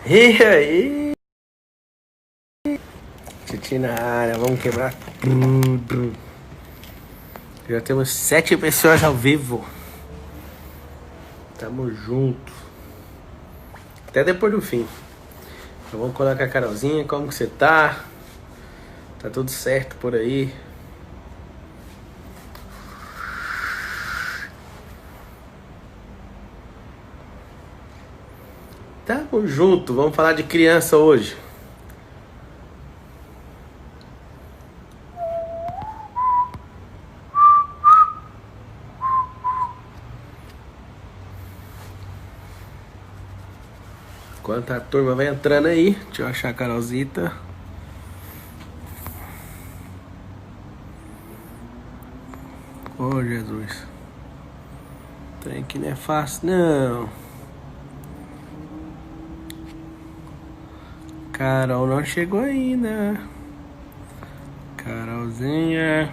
E aí? Titi na área, vamos quebrar tudo. Já temos 7 pessoas ao vivo. Tamo junto. Até depois do fim. Então vamos colocar a Carolzinha, como que você tá? Tá tudo certo por aí? Tamo junto, vamos falar de criança hoje. Enquanto a turma vai entrando aí, deixa eu achar a Carolzita. Ô Jesus. Tem que não é fácil não. Carol não chegou ainda. Carolzinha.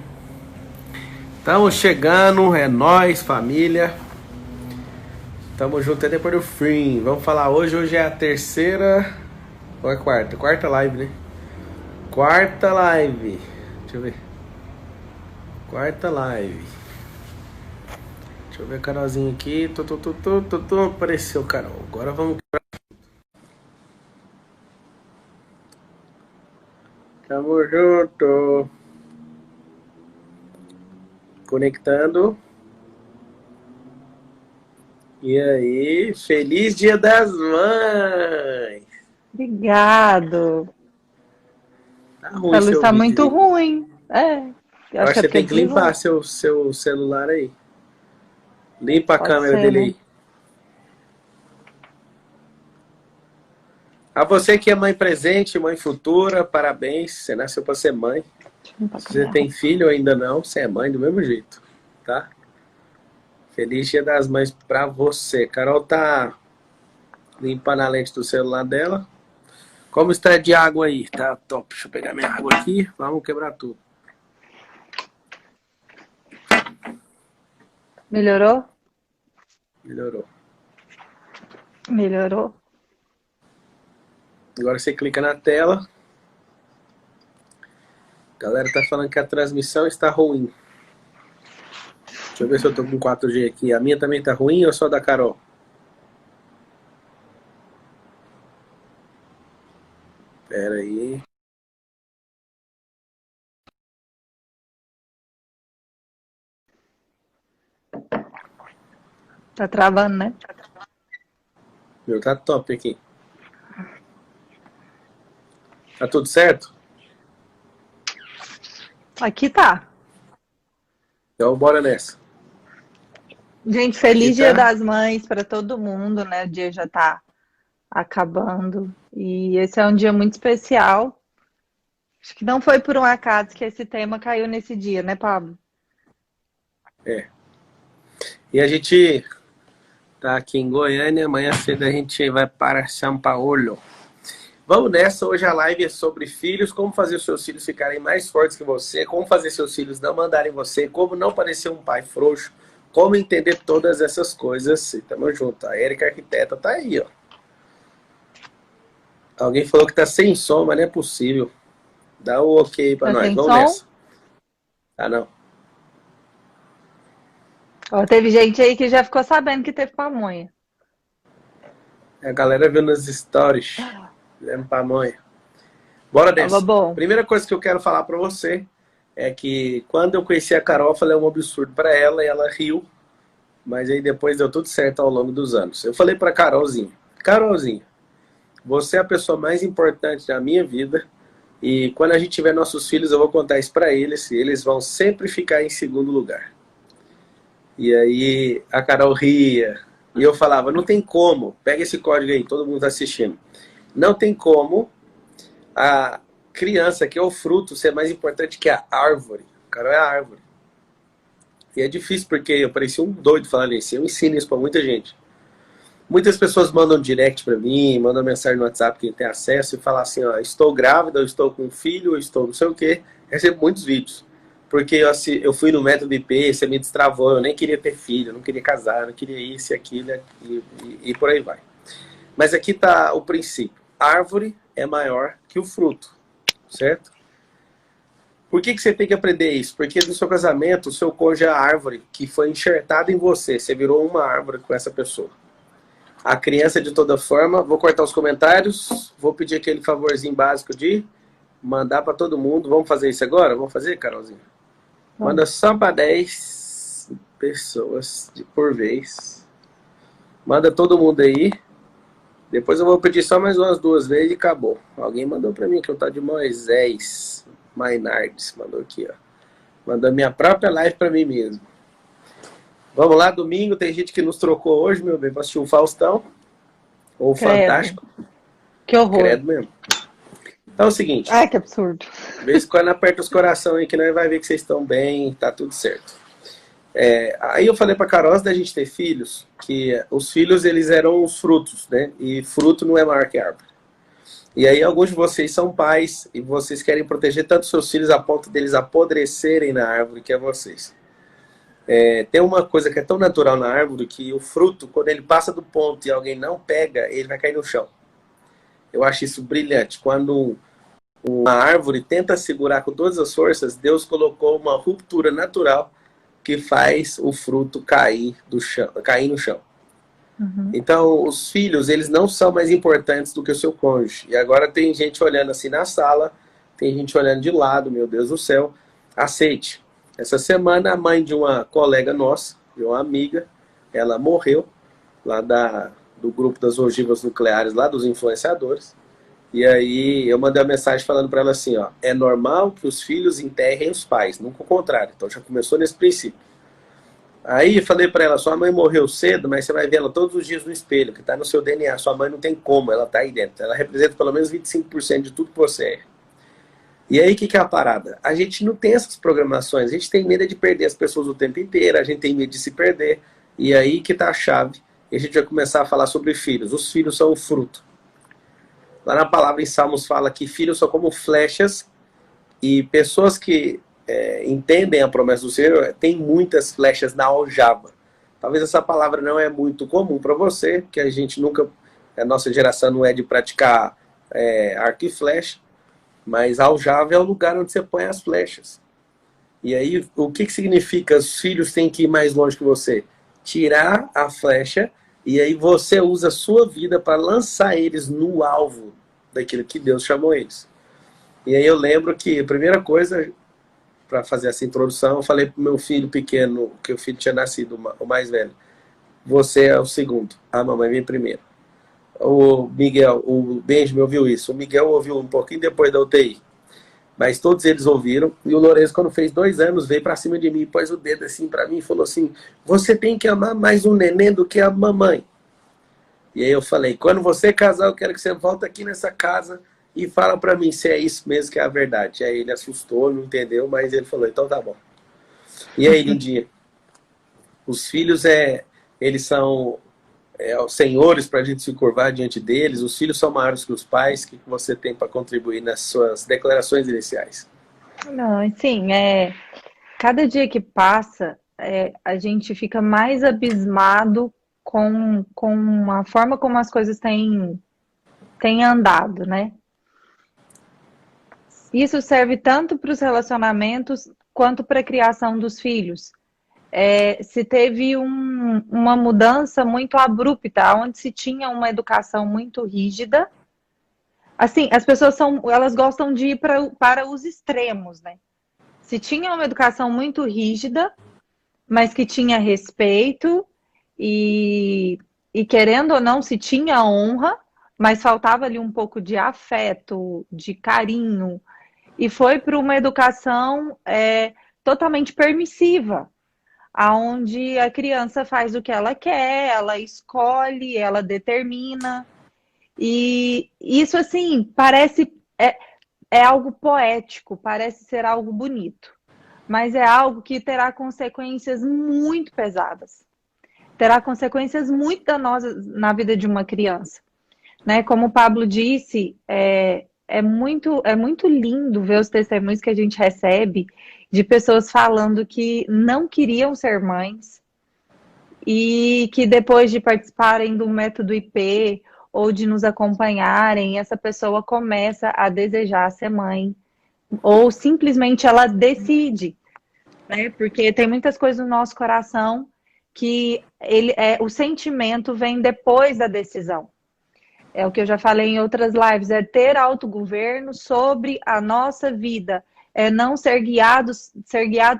Estamos chegando, é nóis, família. Tamo junto até depois do fim. Vamos falar hoje. Hoje é a terceira. Ou é quarta? Quarta live, né? Quarta live. Deixa eu ver. Quarta live. Deixa eu ver a Carolzinha aqui. Apareceu, Carol. Agora vamos. Tamo junto. Conectando. E aí, feliz Dia das Mães! Obrigado. Tá A ruim luz seu tá muito vídeo. ruim. Eu Eu acho acho que é que você porque tem que limpar desligou. seu celular aí. Limpa a Pode câmera ser, dele né? aí. A você que é mãe presente, mãe futura, parabéns. Você nasceu pra ser mãe. Deixa eu limpar Se com a você minha tem roupa. filho ou ainda não, você é mãe do mesmo jeito, tá? Feliz Dia das Mães pra você. Carol tá limpando a lente do celular dela. Como está de água aí? Tá top. Deixa eu pegar minha água aqui. Vamos quebrar tudo. Melhorou? Melhorou. Melhorou. Agora você clica na tela. A galera tá falando que a transmissão está ruim. Deixa eu ver se eu tô com 4G aqui. A minha também tá ruim ou só da Carol? Pera aí. Tá travando, né? Meu tá top aqui. Tá tudo certo? Aqui tá. Então bora nessa. Gente, Aqui feliz Dia tá. das Mães para todo mundo, né? O dia já tá acabando. E esse é um dia muito especial. Acho que não foi por um acaso que esse tema caiu nesse dia, né, Pablo? É. E a gente tá aqui em Goiânia. Amanhã cedo a gente vai para São Paulo. Vamos nessa. Hoje a live é sobre filhos. Como fazer os seus filhos ficarem mais fortes que você. Como fazer seus filhos não mandarem você. Como não parecer um pai frouxo. Como entender todas essas coisas. E tamo junto. A Erika Arquiteta tá aí, ó. Alguém falou que tá sem som, mas não é possível. Dá o ok pra Tá nós. sem Vamos som? nessa. Ah, não. Ó, teve gente aí que já ficou sabendo que teve pamonha. A galera viu nas stories. Fizemos pamonha. Bora Tava nessa. bom. Primeira coisa que eu quero falar pra você é que quando eu conheci a Carol, eu falei um absurdo pra ela e ela riu. Mas aí depois deu tudo certo ao longo dos anos. Eu falei pra Carolzinha. Carolzinha, você é a pessoa mais importante da minha vida. E quando a gente tiver nossos filhos, eu vou contar isso pra eles. E eles vão sempre ficar em segundo lugar. E aí a Carol ria. E eu falava, não tem como. Pega esse código aí, todo mundo tá assistindo. Não tem como a criança, que é o fruto, ser mais importante que a árvore. A Carol é a árvore. E é difícil porque eu parecia um doido falando isso. Eu ensino isso pra muita gente. Muitas pessoas mandam direct pra mim, mandam mensagem no WhatsApp, quem tem acesso, e falam assim, ó, estou grávida, eu estou com um filho, eu estou não sei o quê. Recebo muitos vídeos. Porque eu fui no método IP, você me destravou, eu nem queria ter filho, não queria casar, não queria isso e aquilo, e por aí vai. Mas aqui está o princípio. A árvore é maior que o fruto, certo? Por que você tem que aprender isso? Porque no seu casamento, o seu cônjuge é a árvore que foi enxertada em você. Você virou uma árvore com essa pessoa. A criança, de toda forma, vou cortar os comentários, vou pedir aquele favorzinho básico de mandar para todo mundo. Vamos fazer isso agora? Vamos fazer, Carolzinha? Manda só para 10 pessoas por vez. Manda todo mundo aí. Depois eu vou pedir só mais umas 2 vezes e acabou. Alguém mandou para mim que eu tá de Moisés Mainardes. Mandou aqui, ó. Mandou minha própria live para mim mesmo. Vamos lá, domingo. Tem gente que nos trocou hoje, meu bem, para assistir o Faustão. Ou o Fantástico. Que horror. Credo mesmo. Então é o seguinte. Ai, que absurdo. De vez em quando aperta os corações aí que nós vai ver que vocês estão bem, tá tudo certo. Aí eu falei pra Carol, antes da gente ter filhos, que os filhos, eles eram os frutos, né? E fruto não é maior que árvore. E aí alguns de vocês são pais e vocês querem proteger tanto seus filhos a ponto deles apodrecerem na árvore que é vocês. Tem uma coisa que é tão natural na árvore que o fruto, quando ele passa do ponto e alguém não pega, ele vai cair no chão. Eu acho isso brilhante. Quando uma árvore tenta segurar com todas as forças, Deus colocou uma ruptura natural que faz o fruto cair no chão. Uhum. Então, os filhos, eles não são mais importantes do que o seu cônjuge. E agora tem gente olhando assim na sala, tem gente olhando de lado, meu Deus do céu. Aceite. Essa semana, a mãe de uma colega nossa, de uma amiga, ela morreu, lá do grupo das ogivas nucleares, lá dos influenciadores. E aí eu mandei uma mensagem falando para ela assim, ó, é normal que os filhos enterrem os pais, nunca o contrário. Então já começou nesse princípio. Aí eu falei para ela, sua mãe morreu cedo, mas você vai ver ela todos os dias no espelho, que está no seu DNA. Sua mãe não tem como, ela está aí dentro. Ela representa pelo menos 25% de tudo que você é. E aí o que é a parada? A gente não tem essas programações, a gente tem medo de perder as pessoas o tempo inteiro, a gente tem medo de se perder. E aí que está a chave. E a gente vai começar a falar sobre filhos. Os filhos são o fruto. Lá na palavra em Salmos fala que filhos são como flechas e pessoas que entendem a promessa do Senhor têm muitas flechas na aljava. Talvez essa palavra não é muito comum para você, porque a nossa geração não é de praticar arco e flecha, mas a aljava é o lugar onde você põe as flechas. E aí, o que significa os filhos têm que ir mais longe que você? Tirar a flecha e aí você usa a sua vida para lançar eles no alvo daquilo que Deus chamou eles. E aí eu lembro que a primeira coisa, para fazer essa introdução, eu falei pro meu filho pequeno, que o filho tinha nascido, o mais velho, você é o segundo, a mamãe vem primeiro. O Miguel, o Benjamin ouviu isso, o Miguel ouviu um pouquinho depois da UTI, mas todos eles ouviram, e o Lourenço, quando fez 2 anos, veio para cima de mim, pôs o dedo assim para mim e falou assim, você tem que amar mais o neném do que a mamãe. E aí eu falei, quando você casar, eu quero que você volte aqui nessa casa e fala para mim se é isso mesmo que é a verdade. Aí ele assustou, não entendeu, mas ele falou, então tá bom. E aí, lindinha, os filhos, eles são os senhores para a gente se curvar diante deles, os filhos são maiores que os pais. O que você tem para contribuir nas suas declarações iniciais? Não, assim, cada dia que passa, a gente fica mais abismado com a forma como as coisas têm andado, né? Isso serve tanto para os relacionamentos quanto para a criação dos filhos. Se teve uma mudança muito abrupta, onde se tinha uma educação muito rígida. Assim, as pessoas elas gostam de ir para os extremos, né? Se tinha uma educação muito rígida, mas que tinha respeito e querendo ou não, se tinha honra, mas faltava ali um pouco de afeto, de carinho, e foi para uma educação totalmente permissiva, aonde a criança faz o que ela quer, ela escolhe, ela determina. E isso, assim, parece algo poético, parece ser algo bonito, mas é algo que terá consequências muito pesadas, terá consequências muito danosas na vida de uma criança, né? Como o Pablo disse, é muito lindo ver os testemunhos que a gente recebe de pessoas falando que não queriam ser mães e que depois de participarem do método IP ou de nos acompanharem, essa pessoa começa a desejar ser mãe, ou simplesmente ela decide, né? Porque tem muitas coisas no nosso coração que o sentimento vem depois da decisão. É o que eu já falei em outras lives, é ter autogoverno sobre a nossa vida, é não ser guiado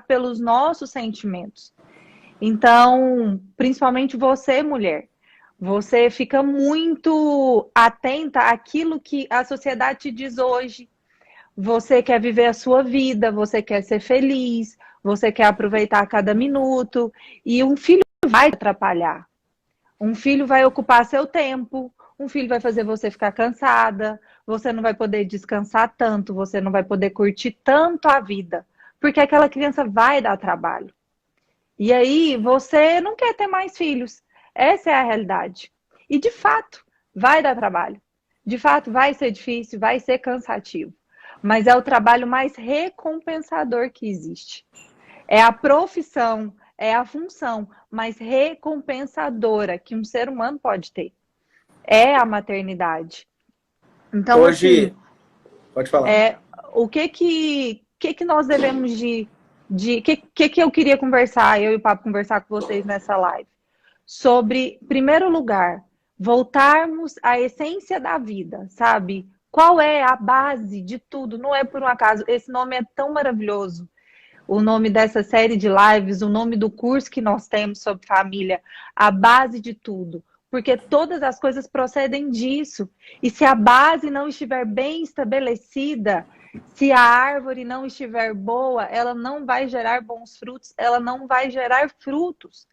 pelos nossos sentimentos. Então, principalmente você, mulher, você fica muito atenta àquilo que a sociedade te diz hoje. Você quer viver a sua vida, você quer ser feliz, você quer aproveitar cada minuto, e um filho vai te atrapalhar. Um filho vai ocupar seu tempo, um filho vai fazer você ficar cansada, você não vai poder descansar tanto, você não vai poder curtir tanto a vida, porque aquela criança vai dar trabalho. E aí você não quer ter mais filhos. Essa é a realidade. E de fato, vai dar trabalho. De fato, vai ser difícil, vai ser cansativo. Mas é o trabalho mais recompensador que existe. É a profissão, é a função mais recompensadora que um ser humano pode ter. É a maternidade. Então, Hoje, assim, pode falar. O que nós devemos que eu queria conversar, eu e o Papo conversar com vocês nessa live? Sobre, em primeiro lugar, voltarmos à essência da vida, sabe? Qual é a base de tudo? Não é por um acaso. Esse nome é tão maravilhoso. O nome dessa série de lives, o nome do curso que nós temos sobre família, a base de tudo. Porque todas as coisas procedem disso. E se a base não estiver bem estabelecida, se a árvore não estiver boa, ela não vai gerar bons frutos, ela não vai gerar frutos.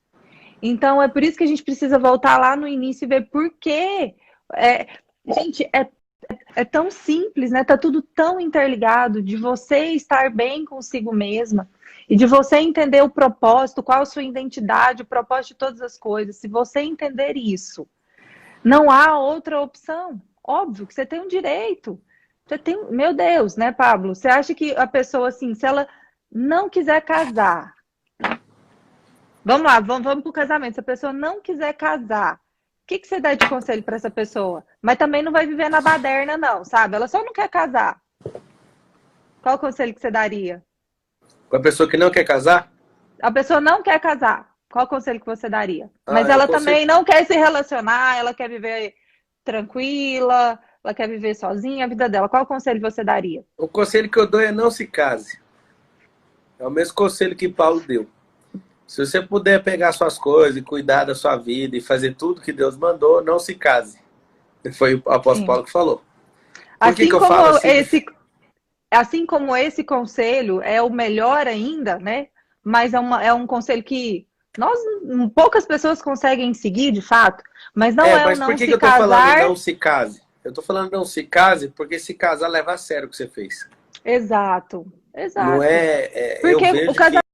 Então, é por isso que a gente precisa voltar lá no início e ver por quê. Gente, é tão simples, né? Tá tudo tão interligado de você estar bem consigo mesma e de você entender o propósito, qual a sua identidade, o propósito de todas as coisas. Se você entender isso, não há outra opção. Óbvio que você tem um direito. Você tem, meu Deus, né, Pablo? Você acha que a pessoa, assim, se ela não quiser casar, vamos lá, vamos pro casamento. Se a pessoa não quiser casar, o que você dá de conselho para essa pessoa? Mas também não vai viver na baderna, não, sabe? Ela só não quer casar. Qual o conselho que você daria? Com a pessoa que não quer casar? A pessoa não quer casar. Qual o conselho que você daria? Mas ela também não quer se relacionar, ela quer viver tranquila, ela quer viver sozinha a vida dela. Qual o conselho você daria? O conselho que eu dou é não se case. É o mesmo conselho que Paulo deu. Se você puder pegar suas coisas e cuidar da sua vida e fazer tudo que Deus mandou, não se case. Foi o apóstolo Paulo que falou. Por que eu falo assim? Assim como esse conselho é o melhor ainda, né? Mas é um conselho que poucas pessoas conseguem seguir, de fato. Mas não é mas o não por que se eu tô falando casar. não se case? Eu tô falando não se case porque se casar leva a sério o que você fez. Exato. Não Porque eu vejo o casamento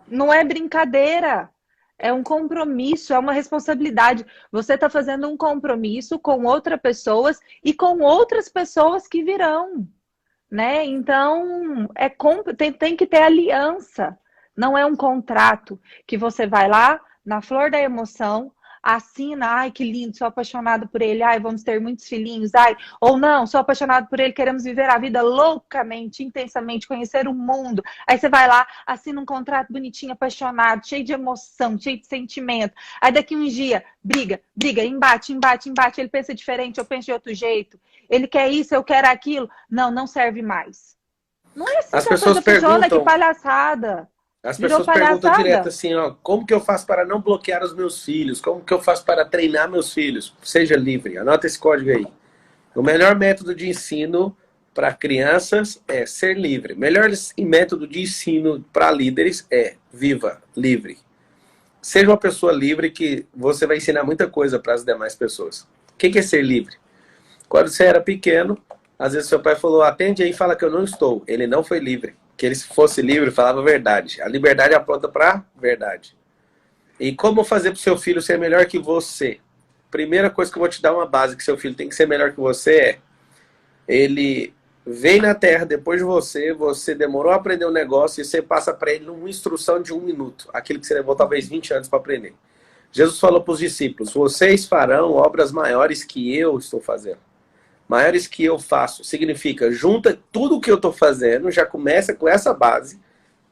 não é brincadeira. É um compromisso, é uma responsabilidade. Você está fazendo um compromisso com outras pessoas e com outras pessoas que virão, né? Então, tem que ter aliança. Não é um contrato que você vai lá, na flor da emoção, assina, ai, que lindo, sou apaixonado por ele, ai, vamos ter muitos filhinhos, ai, ou não, sou apaixonado por ele, queremos viver a vida loucamente, intensamente, conhecer o mundo. Aí você vai lá, assina um contrato bonitinho, apaixonado, cheio de emoção, cheio de sentimento. Aí daqui uns dias, briga, embate, ele pensa diferente, eu penso de outro jeito. Ele quer isso, eu quero aquilo. Não serve mais. Não é assim as que a coisa funciona, que palhaçada. As pessoas perguntam direto assim, ó, como que eu faço para não bloquear os meus filhos? Como que eu faço para treinar meus filhos? Seja livre, anota esse código aí. O melhor método de ensino para crianças é ser livre. O melhor método de ensino para líderes é viva, livre. Seja uma pessoa livre que você vai ensinar muita coisa para as demais pessoas. O que é ser livre? Quando você era pequeno, às vezes seu pai falou, atende aí e fala que eu não estou. Ele não foi livre. Que ele fosse livre, falava a verdade. A liberdade aponta para a verdade. E como fazer para o seu filho ser melhor que você? Primeira coisa que eu vou te dar uma base que seu filho tem que ser melhor que você é: ele veio na Terra depois de você, você demorou a aprender um negócio e você passa para ele uma instrução de 1 minuto. Aquilo que você levou talvez 20 anos para aprender. Jesus falou para os discípulos, vocês farão obras maiores que eu estou fazendo. Maiores que eu faço. Significa, junta tudo o que eu estou fazendo, já começa com essa base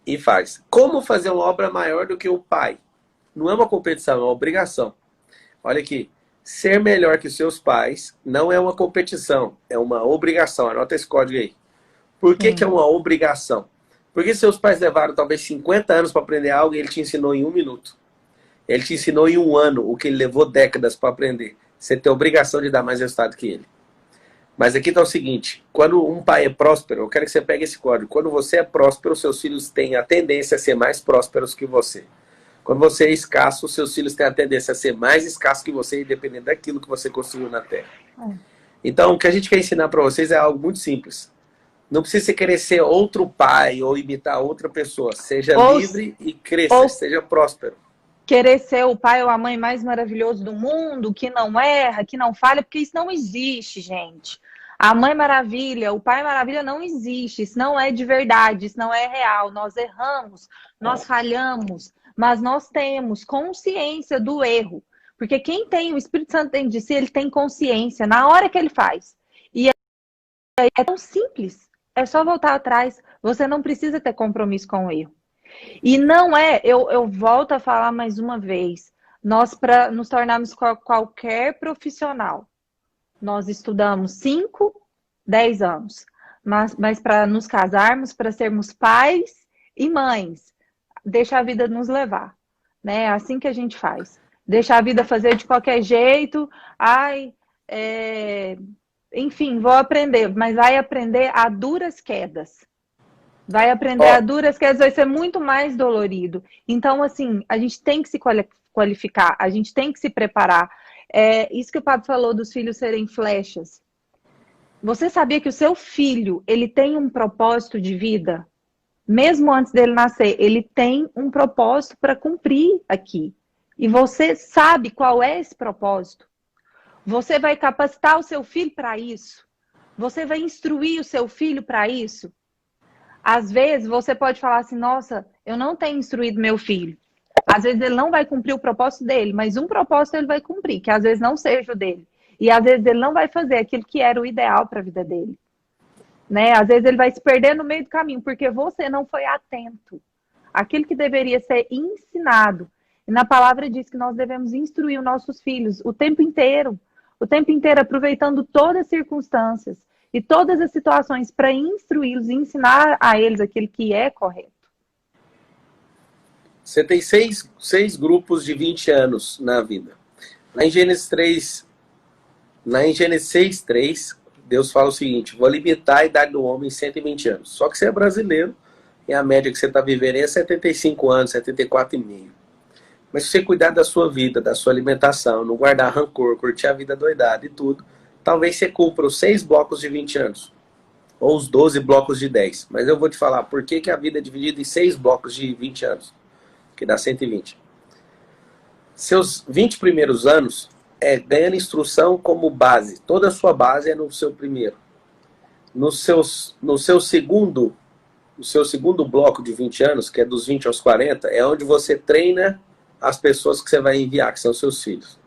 e faz. Como fazer uma obra maior do que o Pai? Não é uma competição, é uma obrigação. Olha aqui, ser melhor que seus pais não é uma competição, é uma obrigação. Anota esse código aí. Por que, que é uma obrigação? Porque seus pais levaram talvez 50 anos para aprender algo e ele te ensinou em 1 minuto. Ele te ensinou em 1 ano o que ele levou décadas para aprender. Você tem a obrigação de dar mais resultado que ele. Mas aqui está o seguinte, quando um pai é próspero, eu quero que você pegue esse código. Quando você é próspero, seus filhos têm a tendência a ser mais prósperos que você. Quando você é escasso, seus filhos têm a tendência a ser mais escassos que você, independente daquilo que você construiu na Terra. Então, o que a gente quer ensinar para vocês é algo muito simples. Não precisa você querer ser outro pai ou imitar outra pessoa. Seja livre e cresça, seja próspero. Querer ser o pai ou a mãe mais maravilhoso do mundo, que não erra, que não falha, porque isso não existe, gente. A mãe maravilha, o pai maravilha não existe. Isso não é de verdade, isso não é real. Nós erramos, nós falhamos, mas nós temos consciência do erro. Porque quem tem o Espírito Santo dentro de si, ele tem consciência na hora que ele faz. E é tão simples. É só voltar atrás. Você não precisa ter compromisso com o erro. E não é, eu volto a falar mais uma vez, nós para nos tornarmos qualquer profissional, nós estudamos 5, 10 anos, mas para nos casarmos, para sermos pais e mães, deixa a vida nos levar, né? É assim que a gente faz. Deixa a vida fazer de qualquer jeito, enfim, vou aprender, mas vai aprender a duras quedas. Vai aprender a duras quedas, vai ser muito mais dolorido. Então, assim, a gente tem que se qualificar, a gente tem que se preparar. É isso que o Pablo falou dos filhos serem flechas. Você sabia que o seu filho, ele tem um propósito de vida? Mesmo antes dele nascer, ele tem um propósito para cumprir aqui. E você sabe qual é esse propósito? Você vai capacitar o seu filho para isso? Você vai instruir o seu filho para isso? Às vezes, você pode falar assim, nossa, eu não tenho instruído meu filho. Às vezes, ele não vai cumprir o propósito dele, mas um propósito ele vai cumprir, que às vezes não seja o dele. E às vezes, ele não vai fazer aquilo que era o ideal para a vida dele. Né? Às vezes, ele vai se perder no meio do caminho, porque você não foi atento. Aquilo que deveria ser ensinado. E na palavra diz que nós devemos instruir os nossos filhos o tempo inteiro, aproveitando todas as circunstâncias e todas as situações para instruí-los e ensinar a eles aquilo que é correto. Você tem seis grupos de 20 anos na vida. Lá em Gênesis 6:3, Deus fala o seguinte, vou limitar a idade do homem em 120 anos. Só que você é brasileiro e a média que você está vivendo é 75 anos, 74,5. Mas se você cuidar da sua vida, da sua alimentação, não guardar rancor, curtir a vida doidada e tudo, talvez você cumpra os 6 blocos de 20 anos. Ou os 12 blocos de 10. Mas eu vou te falar por que a vida é dividida em 6 blocos de 20 anos. Que dá 120. Seus 20 primeiros anos é ganhando instrução como base. Toda a sua base é no seu primeiro. No seu segundo bloco de 20 anos, que é dos 20 aos 40, é onde você treina as pessoas que você vai enviar, que são seus filhos.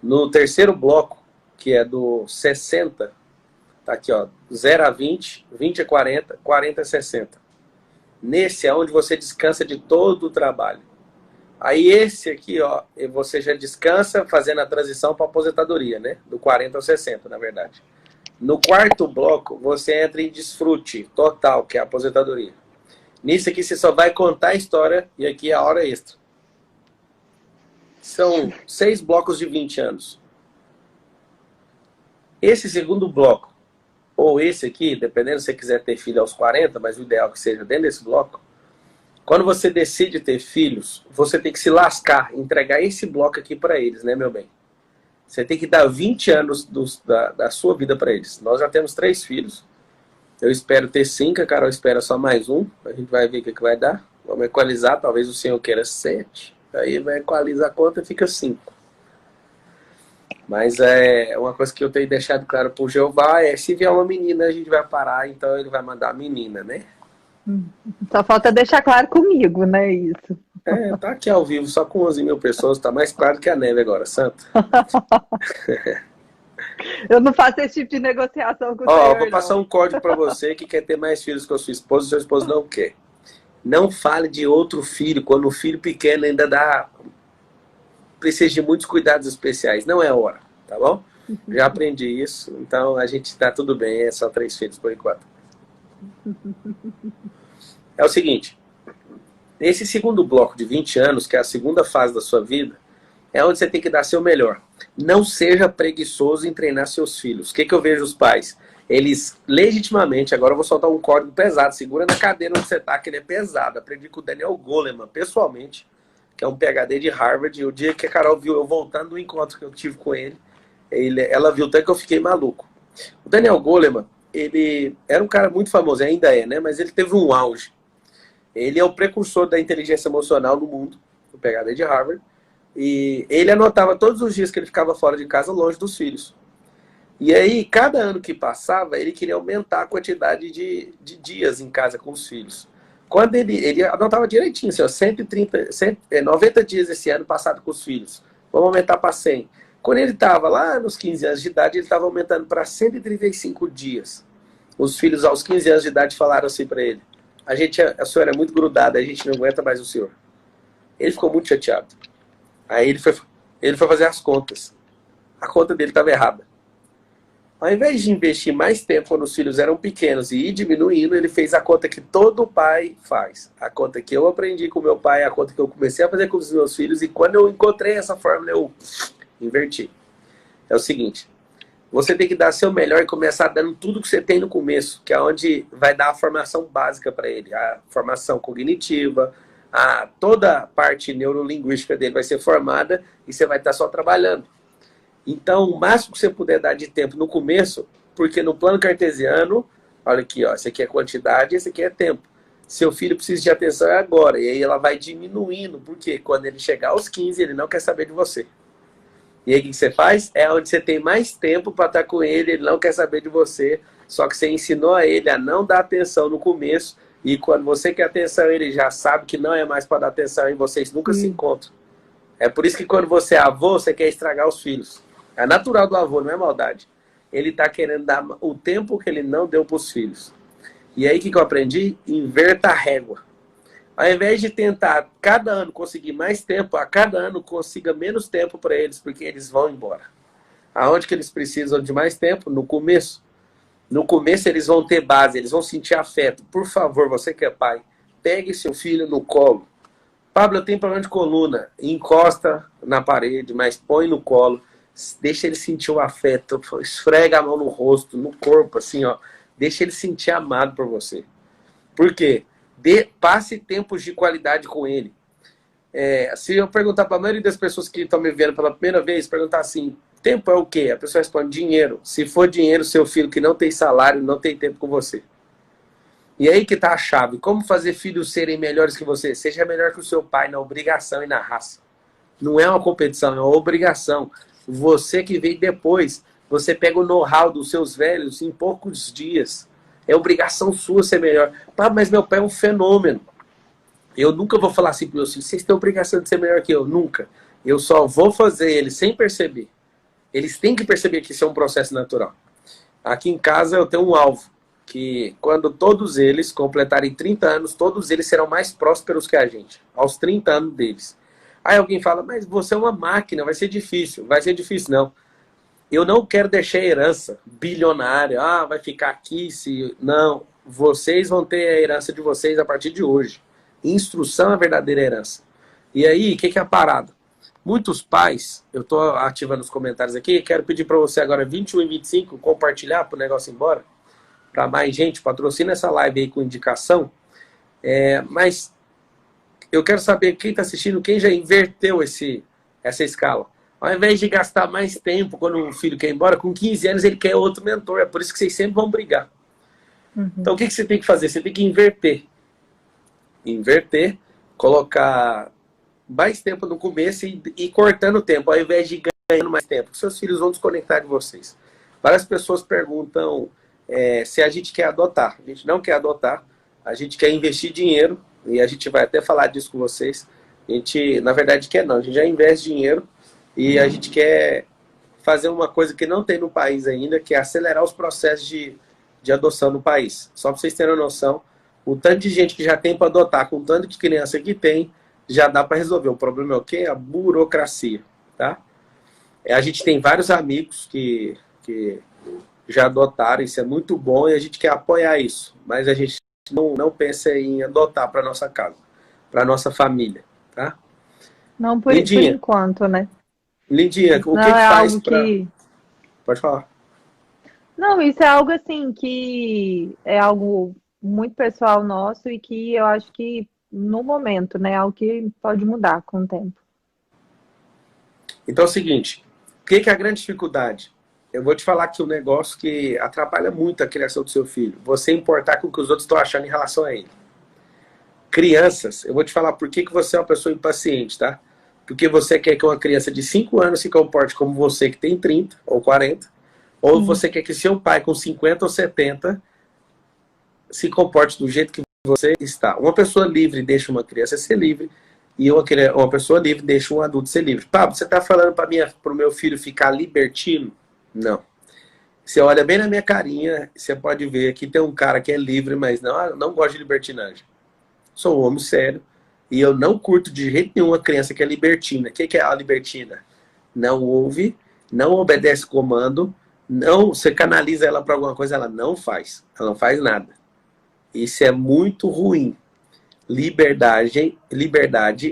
No terceiro bloco, que é do 60, tá aqui, ó, 0 a 20, 20 a 40, 40 a 60. Nesse é onde você descansa de todo o trabalho. Aí esse aqui, ó, você já descansa fazendo a transição para aposentadoria, né? Do 40 ao 60, na verdade. No quarto bloco, você entra em desfrute total, que é a aposentadoria. Nisso aqui você só vai contar a história e aqui é a hora extra. São 6 blocos de 20 anos. Esse segundo bloco, ou esse aqui, dependendo se você quiser ter filho aos 40, mas o ideal é que seja dentro desse bloco, quando você decide ter filhos, você tem que se lascar, entregar esse bloco aqui para eles, né, meu bem? Você tem que dar 20 anos da sua vida para eles. Nós já temos 3 filhos. Eu espero ter 5, a Carol espera só mais um. A gente vai ver o que vai dar. Vamos equalizar, talvez o senhor queira 7. Aí vai equalizar a conta e fica 5. Mas é uma coisa que eu tenho deixado claro pro Jeová é se vier uma menina, a gente vai parar, então ele vai mandar a menina, né? Só falta deixar claro comigo, né, isso. Tá aqui ao vivo só com 11 mil pessoas, tá mais claro que a neve agora, santo. Eu não faço esse tipo de negociação com o Ó, senhor, vou passar não. um código para você que quer ter mais filhos com a sua esposa, seu esposo não quer. Não fale de outro filho, quando o filho pequeno ainda precisa de muitos cuidados especiais. Não é hora, tá bom? Já aprendi isso, então a gente tá tudo bem, é só 3 filhos por enquanto. É o seguinte, nesse segundo bloco de 20 anos, que é a segunda fase da sua vida, é onde você tem que dar seu melhor. Não seja preguiçoso em treinar seus filhos. O que eu vejo os pais? Eles legitimamente, agora eu vou soltar um código pesado, segura na cadeira onde você tá, que ele é pesado. Aprendi com o Daniel Goleman, pessoalmente, que é um PhD de Harvard, e o dia que a Carol viu eu voltando do encontro que eu tive com ele, ela viu até que eu fiquei maluco. O Daniel Goleman, ele era um cara muito famoso, ainda é, né? Mas ele teve um auge. Ele é o precursor da inteligência emocional no mundo, o PhD de Harvard, e ele anotava todos os dias que ele ficava fora de casa, longe dos filhos. E aí, cada ano que passava, ele queria aumentar a quantidade de dias em casa com os filhos. Quando ele anotava direitinho, assim, ó, 90 dias esse ano passado com os filhos. Vamos aumentar para 100. Quando ele estava lá nos 15 anos de idade, ele estava aumentando para 135 dias. Os filhos, aos 15 anos de idade, falaram assim para ele: a senhora é muito grudada, a gente não aguenta mais o senhor. Ele ficou muito chateado. Aí ele foi fazer as contas. A conta dele estava errada. Ao invés de investir mais tempo quando os filhos eram pequenos e ir diminuindo, ele fez a conta que todo pai faz. A conta que eu aprendi com meu pai, a conta que eu comecei a fazer com os meus filhos, e quando eu encontrei essa fórmula, eu inverti. É o seguinte, você tem que dar seu melhor e começar dando tudo que você tem no começo, que é onde vai dar a formação básica para ele, a formação cognitiva, toda a parte neurolinguística dele vai ser formada e você vai estar só trabalhando. Então, o máximo que você puder dar de tempo no começo, porque no plano cartesiano, olha aqui, ó, esse aqui é quantidade, esse aqui é tempo. Seu filho precisa de atenção agora, e aí ela vai diminuindo, porque quando ele chegar aos 15, ele não quer saber de você. E aí o que você faz? É onde você tem mais tempo para estar com ele, ele não quer saber de você, só que você ensinou a ele a não dar atenção no começo, e quando você quer atenção, ele já sabe que não é mais para dar atenção e vocês nunca se encontram. É por isso que quando você é avô, você quer estragar os filhos. É natural do avô, não é maldade. Ele está querendo dar o tempo que ele não deu para os filhos. E aí o que eu aprendi? Inverta a régua. Ao invés de tentar cada ano conseguir mais tempo, a cada ano consiga menos tempo para eles, porque eles vão embora. Aonde que eles precisam de mais tempo? No começo. No começo eles vão ter base, eles vão sentir afeto. Por favor, você que é pai, pegue seu filho no colo. Pablo, eu tenho problema de coluna. Encosta na parede, mas põe no colo. Deixa ele sentir o afeto. Esfrega a mão no rosto, no corpo, assim, ó. Deixa ele sentir amado por você. Por quê? Passe tempos de qualidade com ele. Se eu perguntar para a maioria das pessoas que estão me vendo pela primeira vez, perguntar assim, tempo é o quê? A pessoa responde, dinheiro. Se for dinheiro, seu filho que não tem salário, não tem tempo com você. E aí que está a chave. Como fazer filhos serem melhores que você? Seja melhor que o seu pai na obrigação e na raça. Não é uma competição, é uma obrigação. Você que veio depois, você pega o know-how dos seus velhos em poucos dias. É obrigação sua ser melhor. Pá, mas meu pai é um fenômeno. Eu nunca vou falar assim para meus filhos, vocês têm obrigação de ser melhor que eu. Nunca. Eu só vou fazer eles sem perceber. Eles têm que perceber que isso é um processo natural. Aqui em casa eu tenho um alvo, que quando todos eles completarem 30 anos, todos eles serão mais prósperos que a gente, aos 30 anos deles. Aí alguém fala, mas você é uma máquina, vai ser difícil. Vai ser difícil, não. Eu não quero deixar herança bilionária. Vai ficar aqui se... Não, vocês vão ter a herança de vocês a partir de hoje. Instrução é a verdadeira herança. E aí, o que é a parada? Muitos pais, eu estou ativando os comentários aqui, quero pedir para você agora 21 e 25, compartilhar para o negócio ir embora, para mais gente, patrocina essa live aí com indicação. Mas eu quero saber quem está assistindo, quem já inverteu essa escala. Ao invés de gastar mais tempo quando o filho quer ir embora, com 15 anos ele quer outro mentor. É por isso que vocês sempre vão brigar. Então o que você tem que fazer? Você tem que inverter. Inverter, colocar mais tempo no começo e cortando o tempo, ao invés de ganhando mais tempo. Seus filhos vão desconectar de vocês. Várias pessoas perguntam se a gente quer adotar. A gente não quer adotar, a gente quer investir dinheiro, e a gente vai até falar disso com vocês. A gente, na verdade, quer não. A gente já investe dinheiro e a gente quer fazer uma coisa que não tem no país ainda, que é acelerar os processos de adoção no país. Só para vocês terem uma noção, o tanto de gente que já tem para adotar, com o tanto de criança que tem, já dá para resolver. O problema é o quê? A burocracia, tá? A gente tem vários amigos que já adotaram, isso é muito bom e a gente quer apoiar isso, mas a gente não pensa em adotar para nossa casa, para nossa família, tá? Não por Lindinha, enquanto, né? Lindinha, Isso o que não que é faz algo para... que. Pode falar. Não, isso é algo assim que é algo muito pessoal nosso e que eu acho que no momento, né, é algo que pode mudar com o tempo. Então é o seguinte, o que que é a grande dificuldade? Eu vou te falar que o negócio que atrapalha muito a criação do seu filho, você importar com o que os outros estão achando em relação a ele. Crianças, eu vou te falar por que que você é uma pessoa impaciente, tá? Porque você quer que uma criança de 5 anos se comporte como você que tem 30 ou 40, ou Sim. você quer que seu pai com 50 ou 70 se comporte do jeito que você está. Uma pessoa livre deixa uma criança ser livre e uma pessoa livre deixa um adulto ser livre. Pablo, você está falando para o meu filho ficar libertino? Não. Você olha bem na minha carinha, você pode ver que tem um cara que é livre, mas não gosta de libertinagem. Sou um homem sério e eu não curto de jeito nenhum a criança que é libertina. O que é a libertina? Não ouve, não obedece comando, não, você canaliza ela para alguma coisa, ela não faz. Ela não faz nada. Isso é muito ruim. Liberdade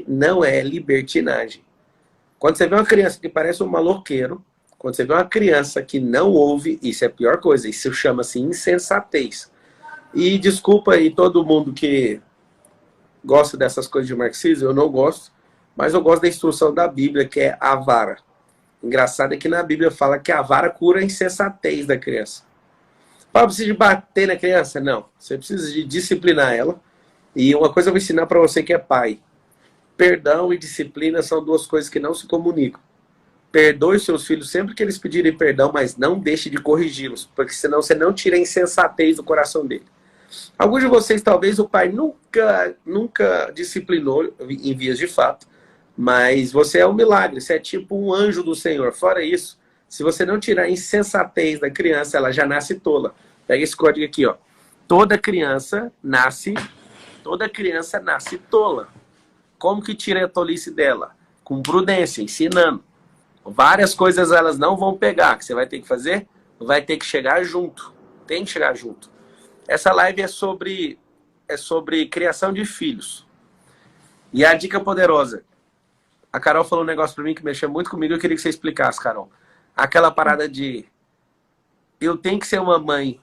não é libertinagem. Quando você vê uma criança que parece um maloqueiro, quando você vê uma criança que não ouve, isso é a pior coisa. Isso chama-se insensatez. E desculpa aí todo mundo que gosta dessas coisas de marxismo, eu não gosto, mas eu gosto da instrução da Bíblia, que é a vara. Engraçado é que na Bíblia fala que a vara cura a insensatez da criança. Precisa de bater na criança? Não. Você precisa de disciplinar ela. E uma coisa eu vou ensinar para você que é pai. Perdão e disciplina são duas coisas que não se comunicam. Perdoe seus filhos sempre que eles pedirem perdão, mas não deixe de corrigi-los, porque senão você não tira a insensatez do coração dele. Alguns de vocês, talvez, o pai nunca disciplinou em vias de fato, mas você é um milagre, você é tipo um anjo do Senhor. Fora isso, se você não tirar a insensatez da criança, ela já nasce tola. Pega esse código aqui, ó. Toda criança nasce tola. Como que tira a tolice dela? Com prudência, ensinando. Várias coisas elas não vão pegar. O que você vai ter que fazer? Vai ter que chegar junto. Tem que chegar junto. Essa live é sobre criação de filhos. E a dica poderosa. A Carol falou um negócio pra mim que mexeu muito comigo. Eu queria que você explicasse, Carol. Aquela parada de eu tenho que ser uma mãe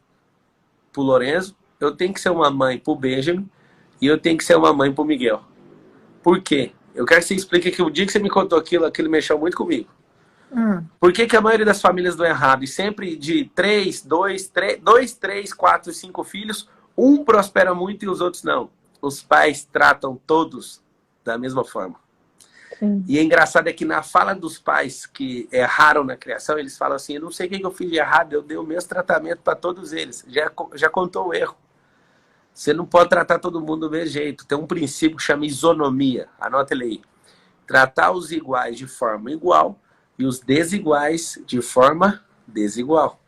pro Lorenzo, eu tenho que ser uma mãe pro Benjamin e eu tenho que ser uma mãe pro Miguel. Por quê? Eu quero que você explique que o dia que você me contou aquilo mexeu muito comigo. Por que a maioria das famílias dão errado? E sempre de 3, 2, 3, 4, 5 filhos, um prospera muito e os outros não. Os pais tratam todos da mesma forma. Sim. E é engraçado é que na fala dos pais que erraram na criação, eles falam assim, eu não sei o que eu fiz de errado, eu dei o mesmo tratamento para todos eles. Já contou o erro. Você não pode tratar todo mundo do mesmo jeito. Tem um princípio que chama isonomia. Anota ele aí. Tratar os iguais de forma igual e os desiguais de forma desigual.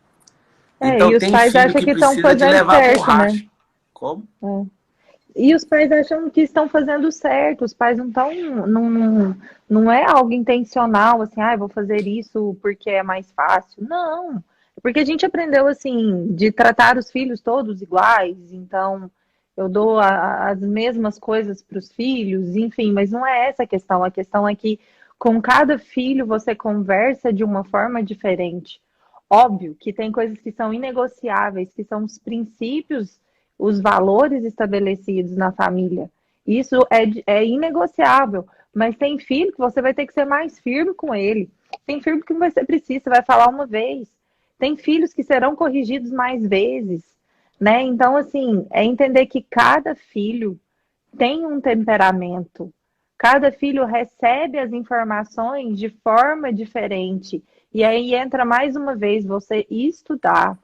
Então E os tem pais filho acham que que estão precisa de fazendo levar certo, borracha. né? Como? E os pais acham que estão fazendo certo, os pais não estão, não é algo intencional, assim, vou fazer isso porque é mais fácil. Não, é porque a gente aprendeu, assim, de tratar os filhos todos iguais, então eu dou as mesmas coisas para os filhos, enfim, mas não é essa a questão é que com cada filho você conversa de uma forma diferente. Óbvio que tem coisas que são inegociáveis, que são os princípios, os valores estabelecidos na família. Isso é inegociável. Mas tem filho que você vai ter que ser mais firme com ele. Tem filho que você precisa, você vai falar uma vez. Tem filhos que serão corrigidos mais vezes, né? Então, assim, é entender que cada filho tem um temperamento. Cada filho recebe as informações de forma diferente. E aí entra mais uma vez você estudar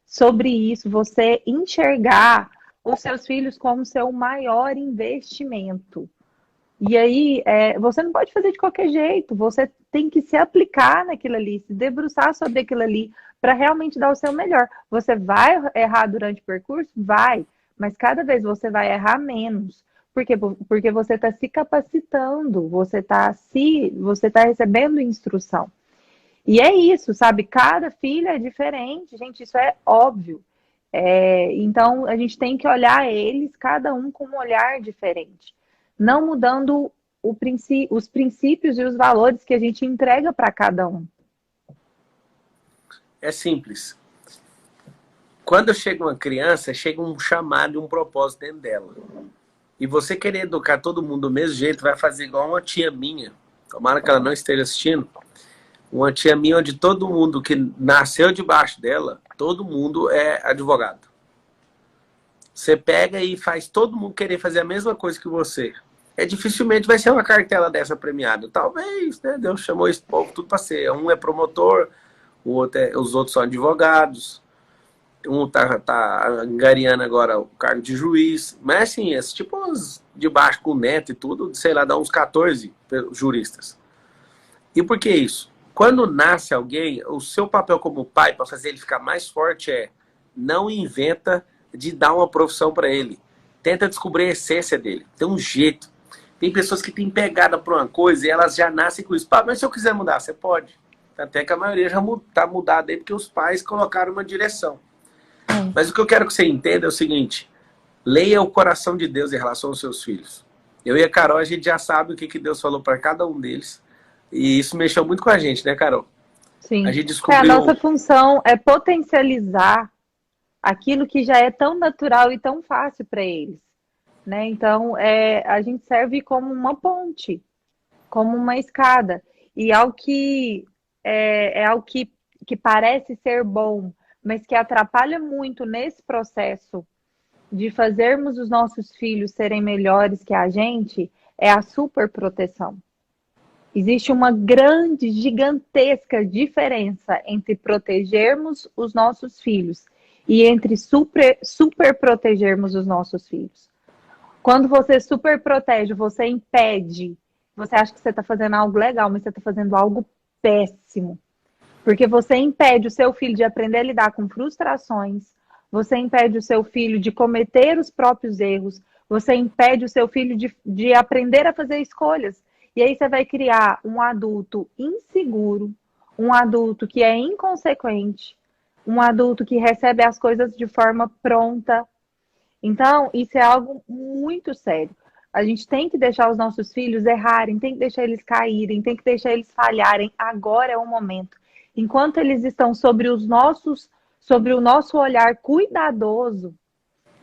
sobre isso, você enxergar os seus filhos como seu maior investimento. E aí, você não pode fazer de qualquer jeito, você tem que se aplicar naquilo ali, se debruçar sobre aquilo ali, para realmente dar o seu melhor. Você vai errar durante o percurso? Vai, mas cada vez você vai errar menos. Por quê? Porque você está se capacitando, você tá recebendo instrução. E é isso, sabe? Cada filho é diferente, gente, isso é óbvio. Então, a gente tem que olhar eles, cada um com um olhar diferente. Não mudando os princípios e os valores que a gente entrega para cada um. É simples. Quando chega uma criança, chega um chamado e um propósito dentro dela. E você querer educar todo mundo do mesmo jeito, vai fazer igual uma tia minha. Tomara que ela não esteja assistindo. Uma tia minha onde todo mundo que nasceu debaixo dela, todo mundo é advogado. Você pega e faz todo mundo querer fazer a mesma coisa que você. Dificilmente vai ser uma cartela dessa premiada. Talvez, né? Deus chamou esse povo tudo para ser. Um é promotor, os outros são advogados. Um tá angariando agora o cargo de juiz. Mas assim, esse tipo de baixo com neto e tudo, sei lá, dá uns 14 juristas. E por que isso? Quando nasce alguém, o seu papel como pai, para fazer ele ficar mais forte, não inventa de dar uma profissão para ele. Tenta descobrir a essência dele. Tem um jeito. Tem pessoas que têm pegada por uma coisa e elas já nascem com isso. Pá, mas se eu quiser mudar, você pode. Até que a maioria já está mudada aí porque os pais colocaram uma direção. Mas o que eu quero que você entenda é o seguinte. Leia o coração de Deus em relação aos seus filhos. Eu e a Carol, a gente já sabe o que Deus falou para cada um deles. E isso mexeu muito com a gente, né, Carol? Sim. A gente descobriu... A nossa função é potencializar aquilo que já é tão natural e tão fácil para eles. Né? Então, a gente serve como uma ponte, como uma escada. E algo que algo que parece ser bom, mas que atrapalha muito nesse processo de fazermos os nossos filhos serem melhores que a gente, é a superproteção. Existe uma grande, gigantesca diferença entre protegermos os nossos filhos e entre super protegermos os nossos filhos. Quando você super protege, você impede, você acha que você está fazendo algo legal, mas você está fazendo algo péssimo. Porque você impede o seu filho de aprender a lidar com frustrações, você impede o seu filho de cometer os próprios erros, você impede o seu filho de aprender a fazer escolhas. E aí você vai criar um adulto inseguro, um adulto que é inconsequente, um adulto que recebe as coisas de forma pronta. Então, isso é algo muito sério. A gente tem que deixar os nossos filhos errarem, tem que deixar eles caírem, tem que deixar eles falharem. Agora é o momento. Enquanto eles estão sobre o nosso olhar cuidadoso,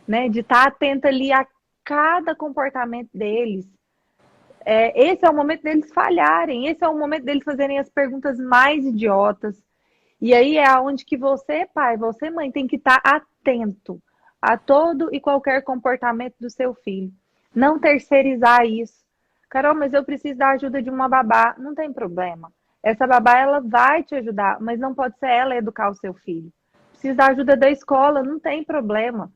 né, de estar atento ali a cada comportamento deles, esse é o momento deles falharem, esse é o momento deles fazerem as perguntas mais idiotas. E aí é onde que você, pai, você, mãe, tem que estar atento a todo e qualquer comportamento do seu filho. Não terceirizar isso. Carol, mas eu preciso da ajuda de uma babá. Não tem problema. Essa babá, ela vai te ajudar, mas não pode ser ela educar o seu filho. Precisa da ajuda da escola, não tem problema.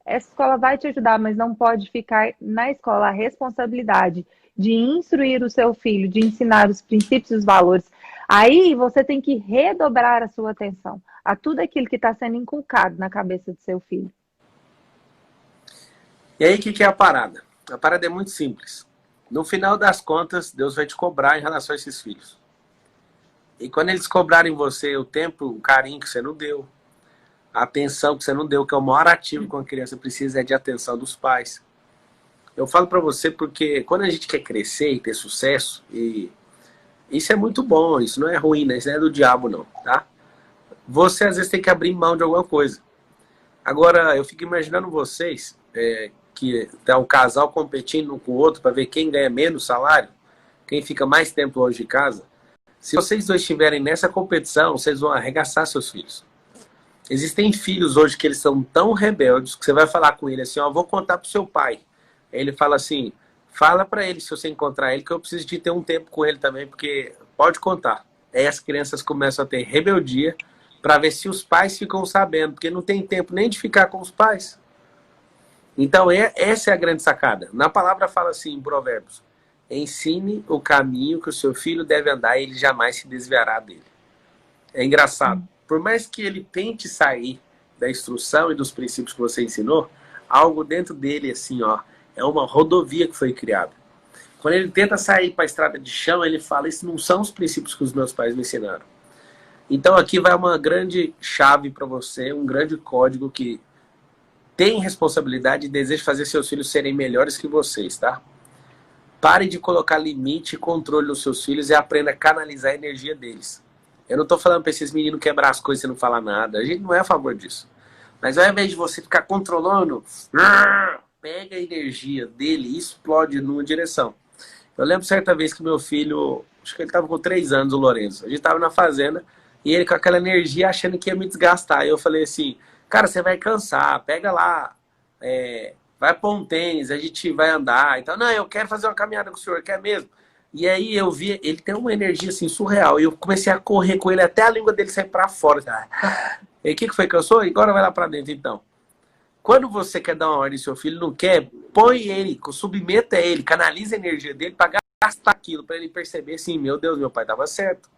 Essa escola vai te ajudar, mas não pode ficar na escola a responsabilidade de instruir o seu filho, de ensinar os princípios e os valores. Aí você tem que redobrar a sua atenção a tudo aquilo que está sendo inculcado na cabeça do seu filho. E aí, o que é a parada? A parada é muito simples. No final das contas, Deus vai te cobrar em relação a esses filhos. E quando eles cobrarem você o tempo, o carinho que você não deu, a atenção que você não deu, que é o maior ativo que uma criança precisa, é de atenção dos pais. Eu falo pra você porque quando a gente quer crescer e ter sucesso, e isso é muito bom, isso não é ruim, né? Isso não é do diabo não, tá? Você às vezes tem que abrir mão de alguma coisa. Agora, eu fico imaginando vocês, que tá um casal competindo um com o outro para ver quem ganha menos salário, quem fica mais tempo longe de casa. Se vocês dois estiverem nessa competição, vocês vão arregaçar seus filhos. Existem filhos hoje que eles são tão rebeldes que você vai falar com ele assim, ó, vou contar pro seu pai. Aí ele fala assim, fala para ele se você encontrar ele que eu preciso de ter um tempo com ele também, porque pode contar. Aí as crianças começam a ter rebeldia para ver se os pais ficam sabendo, porque não tem tempo nem de ficar com os pais. Então essa é a grande sacada. Na palavra fala assim, em Provérbios, ensine o caminho que o seu filho deve andar e ele jamais se desviará dele. É engraçado. Por mais que ele tente sair da instrução e dos princípios que você ensinou, algo dentro dele, assim, ó, é uma rodovia que foi criada. Quando ele tenta sair para a estrada de chão, ele fala, isso não são os princípios que os meus pais me ensinaram. Então aqui vai uma grande chave para você, um grande código que tem responsabilidade e deseja fazer seus filhos serem melhores que vocês, tá? Pare de colocar limite e controle nos seus filhos e aprenda a canalizar a energia deles. Eu não estou falando para esses meninos quebrar as coisas e não falar nada. A gente não é a favor disso. Mas ao invés de você ficar controlando, pega a energia dele e explode numa direção. Eu lembro certa vez que meu filho, acho que ele estava com 3 anos, o Lourenço. A gente estava na fazenda e ele com aquela energia achando que ia me desgastar. E eu falei assim, cara, você vai cansar, pega lá, vai pôr um tênis, a gente vai andar. Então, não, eu quero fazer uma caminhada com o senhor, quer mesmo? E aí eu vi, ele tem uma energia assim surreal. E eu comecei a correr com ele até a língua dele sair pra fora. E o que foi que eu sou? Agora vai lá pra dentro então. Quando você quer dar uma ordem e seu filho não quer, põe ele, submeta ele, canaliza a energia dele pra gastar aquilo, pra ele perceber assim, meu Deus, meu pai tava certo.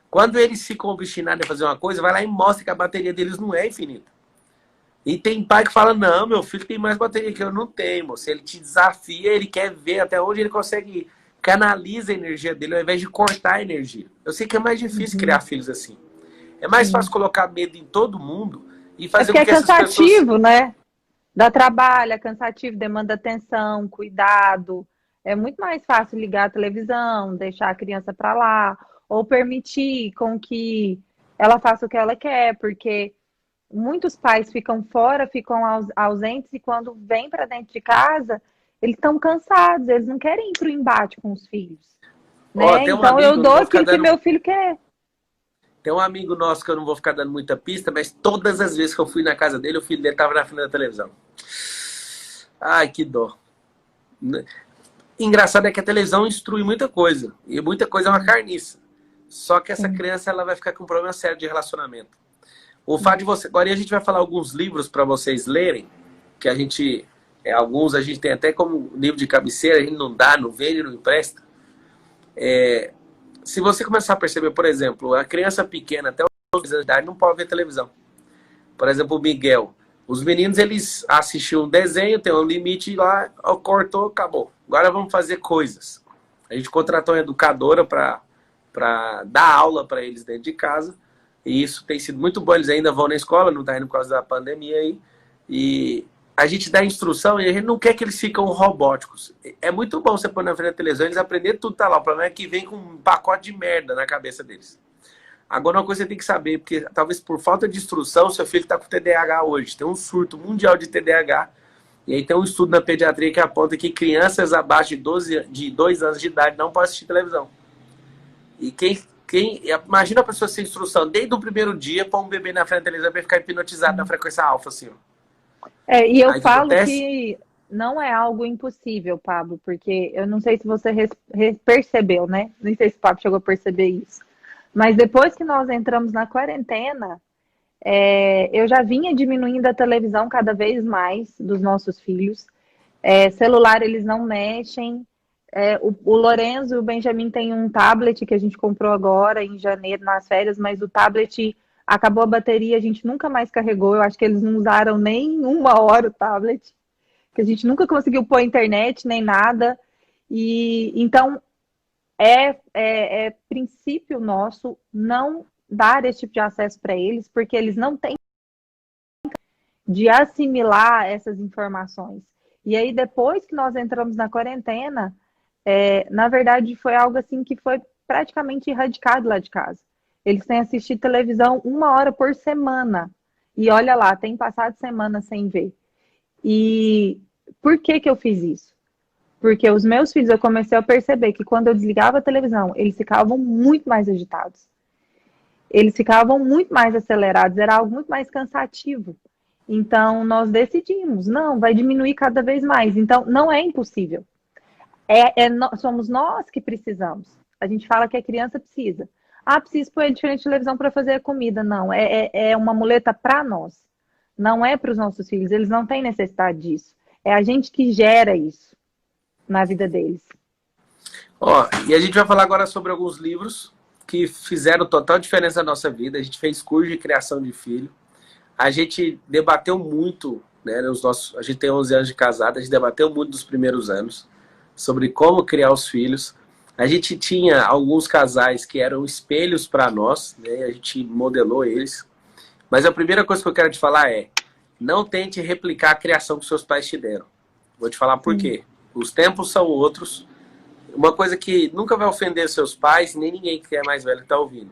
Quando eles ficam obstinados em fazer uma coisa, vai lá e mostra que a bateria deles não é infinita. E tem pai que fala, não, meu filho tem mais bateria que eu não tenho, moço. Ele te desafia, ele quer ver até onde ele consegue ir. Canaliza a energia dele ao invés de cortar a energia. Eu sei que é mais difícil criar filhos assim. É mais fácil colocar medo em todo mundo e É fazer porque com é que essas pessoas... cansativo, né? Dá trabalho, é cansativo, demanda atenção, cuidado. É muito mais fácil ligar a televisão, deixar a criança para lá, ou permitir com que ela faça o que ela quer, porque muitos pais ficam fora, ficam ausentes, e quando vêm para dentro de casa, eles estão cansados, eles não querem ir para o embate com os filhos, Ó, né? tem um Então eu amigo, não dou vou ficar aquilo que dando... meu filho quer. Tem um amigo nosso que eu não vou ficar dando muita pista, mas todas as vezes que eu fui na casa dele, o filho dele estava na frente da televisão. Ai, que dó. Engraçado é que a televisão instrui muita coisa. E muita coisa é uma carniça. Só que essa criança ela vai ficar com um problema sério de relacionamento. O fato de você... Agora a gente vai falar alguns livros para vocês lerem, que a gente... alguns a gente tem até como livro de cabeceira, a gente não dá, não vende, não empresta. Se você começar a perceber, por exemplo, a criança pequena até os 2 anos de idade não pode ver televisão. Por exemplo, o Miguel. Os meninos, eles assistiam um desenho, tem um limite lá, cortou, acabou. Agora vamos fazer coisas. A gente contratou uma educadora para dar aula para eles dentro de casa. E isso tem sido muito bom. Eles ainda vão na escola, não está indo por causa da pandemia aí. E a gente dá instrução e a gente não quer que eles ficam robóticos. É muito bom você pôr na frente da televisão, eles aprenderem tudo, tá lá. O problema é que vem com um pacote de merda na cabeça deles. Agora, uma coisa que você tem que saber, porque talvez por falta de instrução, seu filho está com TDAH hoje. Tem um surto mundial de TDAH. E aí tem um estudo na pediatria que aponta que crianças abaixo de 2 anos de idade não podem assistir televisão. E imagina a pessoa sem instrução desde o primeiro dia para um bebê na frente da televisão para ficar hipnotizado na frequência alfa, assim, ó. E eu Aí o que falo acontece? que não é algo impossível, Pablo, porque eu não sei se você percebeu, né? Não sei se o Pablo chegou a perceber isso. Mas depois que nós entramos na quarentena, eu já vinha diminuindo a televisão cada vez mais dos nossos filhos. Celular eles não mexem. O Lorenzo e o Benjamin têm um tablet que a gente comprou agora em janeiro nas férias, mas o tablet acabou a bateria, a gente nunca mais carregou. Eu acho que eles não usaram nem 1 hora o tablet, que a gente nunca conseguiu pôr internet nem nada. E então é princípio nosso não dar esse tipo de acesso para eles, porque eles não têm de assimilar essas informações. E aí, depois que nós entramos na quarentena, na verdade, foi algo assim que foi praticamente erradicado lá de casa. Eles têm assistido televisão 1 hora por semana. E olha lá, tem passado semana sem ver. E por que que eu fiz isso? Porque os meus filhos, eu comecei a perceber que quando eu desligava a televisão, eles ficavam muito mais agitados. Eles ficavam muito mais acelerados, era algo muito mais cansativo. Então, nós decidimos, não, vai diminuir cada vez mais. Então, não é impossível. Somos nós que precisamos. A gente fala que a criança precisa. Ah, preciso pôr ele diferente de televisão para fazer a comida. Não, é uma muleta para nós. Não é para os nossos filhos. Eles não têm necessidade disso. É a gente que gera isso na vida deles. Ó, e a gente vai falar agora sobre alguns livros que fizeram total diferença na nossa vida. A gente fez curso de criação de filho. A gente debateu muito, né, a gente tem 11 anos de casado, a gente debateu muito dos primeiros anos, sobre como criar os filhos. A gente tinha alguns casais que eram espelhos para nós, né, a gente modelou eles. Mas a primeira coisa que eu quero te falar é, não tente replicar a criação que seus pais te deram. Vou te falar por quê. Os tempos são outros. Uma coisa que nunca vai ofender seus pais, nem ninguém que é mais velho está ouvindo.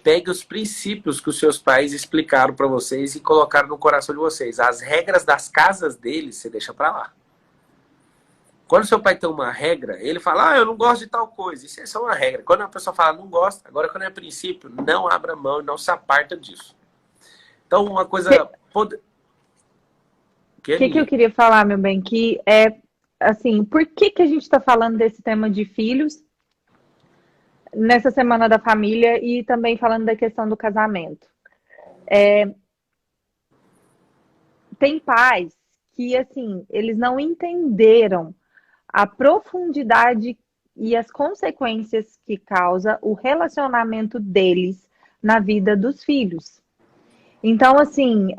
Pegue os princípios que os seus pais explicaram para vocês e colocaram no coração de vocês. As regras das casas deles, você deixa para lá. Quando seu pai tem uma regra, ele fala, eu não gosto de tal coisa. Isso é só uma regra. Quando a pessoa fala, não gosta, agora quando é princípio, não abra mão e não se aparta disso. Então, uma coisa... O que eu queria falar, meu bem, que é, assim, por que a gente está falando desse tema de filhos nessa Semana da Família e também falando da questão do casamento? Tem pais que, assim, eles não entenderam a profundidade e as consequências que causa o relacionamento deles na vida dos filhos. Então, assim,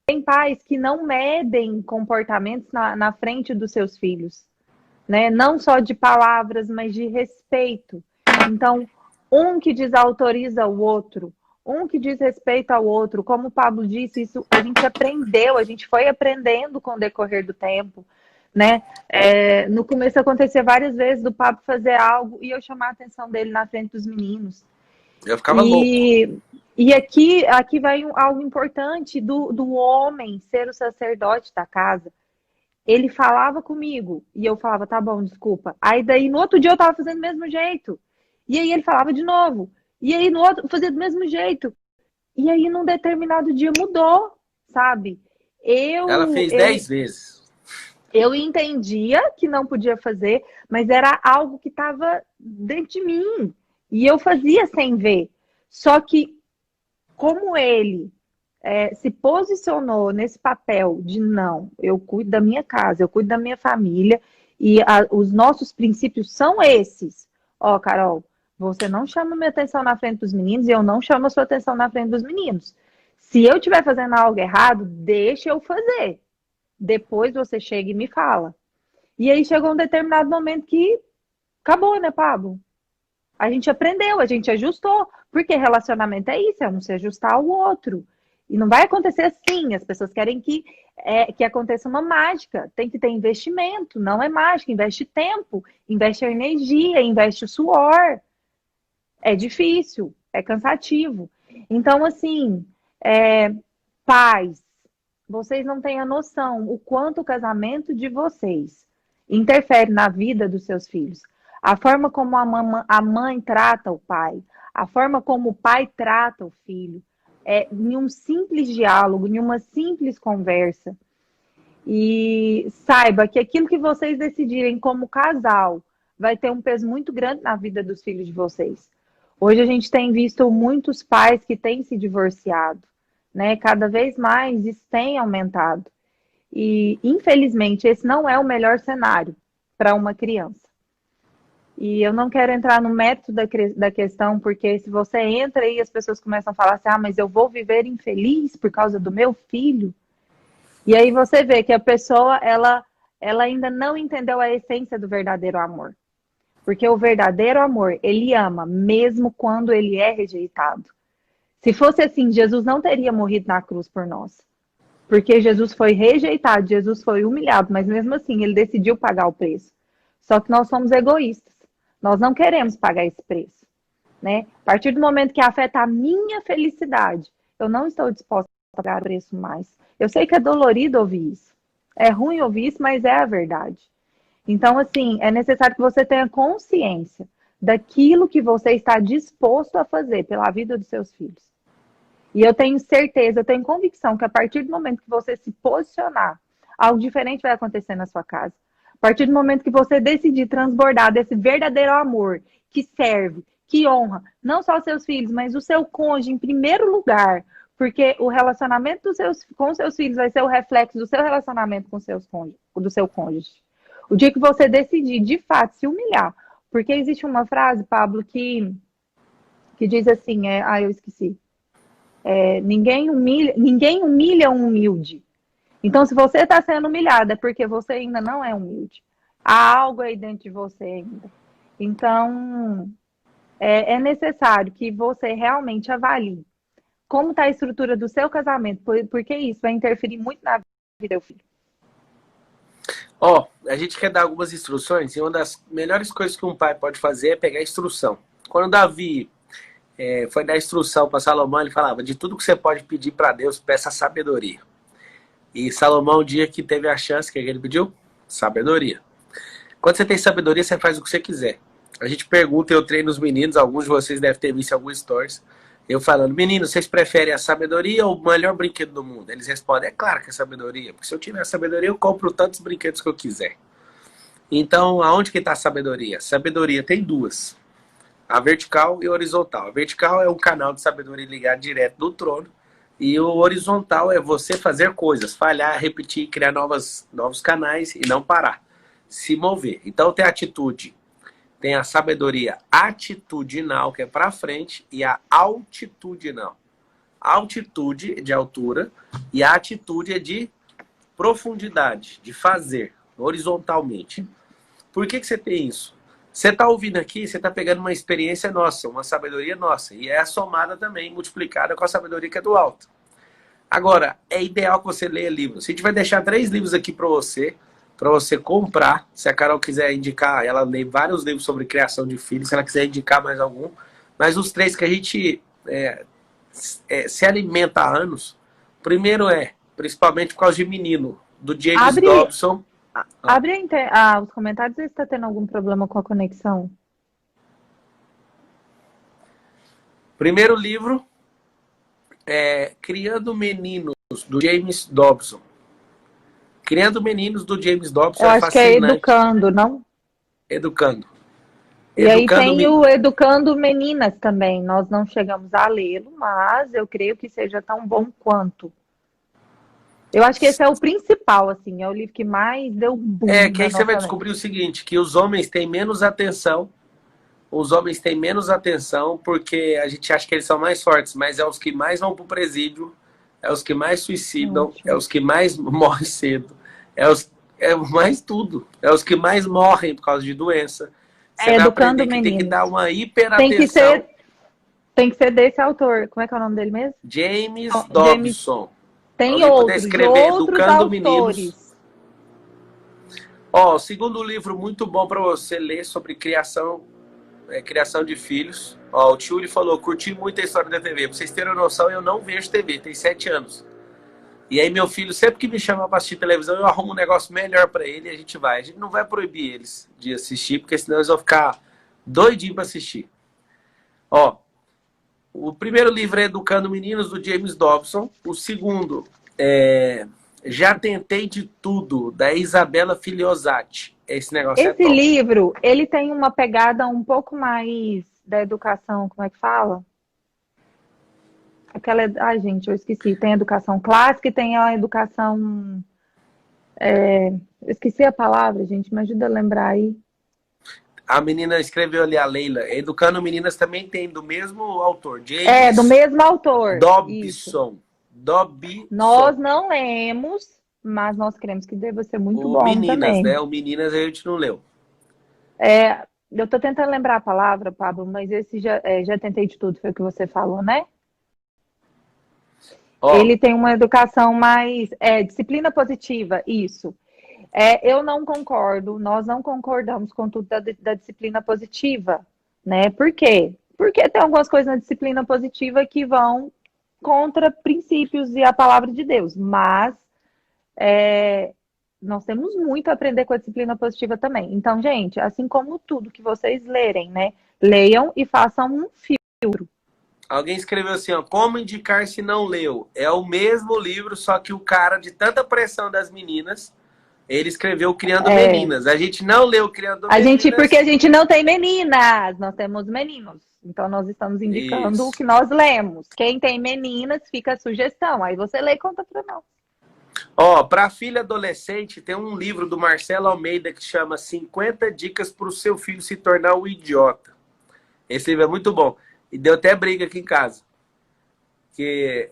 tem pais que não medem comportamentos na frente dos seus filhos, né? Não só de palavras, mas de respeito. Então, um que desautoriza o outro, um que diz respeito ao outro, como o Pablo disse, isso a gente aprendeu, a gente foi aprendendo com o decorrer do tempo, né? No começo acontecia várias vezes do Pablo fazer algo e eu chamar a atenção dele na frente dos meninos. Eu ficava louco. E aqui vai algo importante do homem ser o sacerdote da casa. Ele falava comigo e eu falava, tá bom, desculpa. Aí daí no outro dia eu tava fazendo do mesmo jeito. E aí ele falava de novo. E aí no outro fazia do mesmo jeito. E aí num determinado dia mudou, sabe? Ela fez 10 vezes. Eu entendia que não podia fazer, mas era algo que estava dentro de mim. E eu fazia sem ver. Só que como ele se posicionou nesse papel de não, eu cuido da minha casa, eu cuido da minha família e os nossos princípios são esses. Ó, Carol, você não chama minha atenção na frente dos meninos e eu não chamo a sua atenção na frente dos meninos. Se eu estiver fazendo algo errado, deixa eu fazer. Depois você chega e me fala. E aí chegou um determinado momento que acabou, né, Pablo? A gente aprendeu, a gente ajustou, porque relacionamento é isso, é um se ajustar ao outro. E não vai acontecer assim, as pessoas querem que aconteça uma mágica, tem que ter investimento, não é mágica, investe tempo, investe energia, investe suor. É difícil, é cansativo. Então, assim, pais, vocês não têm a noção o quanto o casamento de vocês interfere na vida dos seus filhos. A forma como a mãe trata o pai, a forma como o pai trata o filho, em um simples diálogo, em uma simples conversa. E saiba que aquilo que vocês decidirem como casal vai ter um peso muito grande na vida dos filhos de vocês. Hoje a gente tem visto muitos pais que têm se divorciado, né? Cada vez mais isso tem aumentado. E, infelizmente, esse não é o melhor cenário para uma criança. E eu não quero entrar no mérito da questão, porque se você entra aí, as pessoas começam a falar assim, mas eu vou viver infeliz por causa do meu filho. E aí você vê que a pessoa, ela ainda não entendeu a essência do verdadeiro amor. Porque o verdadeiro amor, ele ama, mesmo quando ele é rejeitado. Se fosse assim, Jesus não teria morrido na cruz por nós. Porque Jesus foi rejeitado, Jesus foi humilhado, mas mesmo assim, ele decidiu pagar o preço. Só que nós somos egoístas. Nós não queremos pagar esse preço, né? A partir do momento que afeta a minha felicidade, eu não estou disposta a pagar o preço mais. Eu sei que é dolorido ouvir isso. É ruim ouvir isso, mas é a verdade. Então, assim, é necessário que você tenha consciência daquilo que você está disposto a fazer pela vida dos seus filhos. E eu tenho certeza, eu tenho convicção que a partir do momento que você se posicionar, algo diferente vai acontecer na sua casa. A partir do momento que você decidir transbordar desse verdadeiro amor que serve, que honra, não só os seus filhos, mas o seu cônjuge em primeiro lugar, porque o relacionamento com seus filhos vai ser o reflexo do seu relacionamento com do seu cônjuge. O dia que você decidir, de fato, se humilhar. Porque existe uma frase, Pablo, que diz assim, eu esqueci. Ninguém humilha um humilde. Então, se você está sendo humilhado, é porque você ainda não é humilde. Há algo aí dentro de você ainda. Então, é necessário que você realmente avalie como está a estrutura do seu casamento, porque isso vai interferir muito na vida do filho. A gente quer dar algumas instruções, e uma das melhores coisas que um pai pode fazer é pegar a instrução. Quando Davi foi dar instrução para Salomão, ele falava, de tudo que você pode pedir para Deus, peça sabedoria. E Salomão, o dia que teve a chance, o que ele pediu? Sabedoria. Quando você tem sabedoria, você faz o que você quiser. A gente pergunta, eu treino os meninos, alguns de vocês devem ter visto alguns stories, eu falando, meninos, vocês preferem a sabedoria ou o melhor brinquedo do mundo? Eles respondem, é claro que é sabedoria, porque se eu tiver a sabedoria, eu compro tantos brinquedos que eu quiser. Então, aonde que está a sabedoria? Sabedoria tem duas, a vertical e a horizontal. A vertical é um canal de sabedoria ligado direto do trono, e o horizontal é você fazer coisas, falhar, repetir, criar novos canais e não parar, se mover. Então tem a atitude, tem a sabedoria atitudinal, que é para frente, e a altitudinal. A altitude é de altura e a atitude é de profundidade, de fazer, horizontalmente. Por que você tem isso? Você está ouvindo aqui, você está pegando uma experiência nossa, uma sabedoria nossa, e é somada também, multiplicada com a sabedoria que é do alto. Agora, é ideal que você leia livros. A gente vai deixar 3 livros aqui para você comprar. Se a Carol quiser indicar, ela lê vários livros sobre criação de filhos, se ela quiser indicar mais algum. Mas os 3 que a gente se alimenta há anos, primeiro principalmente por causa de Menino, do James Dobson. Abre os comentários, se está tendo algum problema com a conexão. Primeiro livro é Criando Meninos, do James Dobson. Criando Meninos, do James Dobson. Eu acho que é Educando, não? Educando. E aí tem o Educando Meninas também. Nós não chegamos a lê-lo, mas eu creio que seja tão bom quanto. Eu acho que esse é o principal, assim, é o livro que mais deu boom. Que aí você vai descobrir o seguinte, que os homens têm menos atenção. Os homens têm menos atenção porque a gente acha que eles são mais fortes, mas é os que mais vão pro presídio, é os que mais suicidam, é os que mais morrem cedo, é mais tudo, é os que mais morrem por causa de doença. Você vai Educando aprender que tem que dar uma hiperatenção. Tem que ser desse autor. Como é que é o nome dele mesmo? James Dobson. Tem outros Educando autores. Meninos. O segundo livro muito bom para você ler sobre criação de filhos. O tio ele falou, curti muito a história da TV. Pra vocês terem noção, eu não vejo TV, tem 7 anos. E aí meu filho, sempre que me chama para assistir televisão, eu arrumo um negócio melhor para ele e a gente vai. A gente não vai proibir eles de assistir, porque senão eles vão ficar doidinhos para assistir. O primeiro livro é Educando Meninos, do James Dobson. O segundo é Já Tentei de Tudo, da Isabella Filiosati. Esse livro, ele tem uma pegada um pouco mais da educação, como é que fala? Gente, eu esqueci. Tem a educação clássica e tem a educação... eu esqueci a palavra, gente, me ajuda a lembrar aí. A menina escreveu ali, a Leila. Educando Meninas também tem, do mesmo autor. James do mesmo autor. Dobson. Nós não lemos, mas nós queremos que deva ser muito bom Meninas, também. né? O Meninas a gente não leu. Eu tô tentando lembrar a palavra, Pablo, mas esse já tentei de tudo, foi o que você falou, né? Ele tem uma educação mais... disciplina positiva, isso. Eu não concordo, nós não concordamos com tudo da disciplina positiva, né? Por quê? Porque tem algumas coisas na disciplina positiva que vão contra princípios e a palavra de Deus, mas nós temos muito a aprender com a disciplina positiva também. Então, gente, assim como tudo que vocês lerem, né? Leiam e façam um filtro. Alguém escreveu assim, como indicar se não leu? É o mesmo livro, só que o cara, de tanta pressão das meninas, ele escreveu Criando Meninas. A gente não leu Criando Meninas. Porque a gente não tem meninas, nós temos meninos. Então, nós estamos indicando o que nós lemos. Quem tem meninas, fica a sugestão. Aí você lê e conta pra nós. Ó, para filha adolescente, tem um livro do Marcelo Almeida que chama 50 dicas para o seu filho se tornar um idiota. Esse livro é muito bom. E deu até briga aqui em casa. Que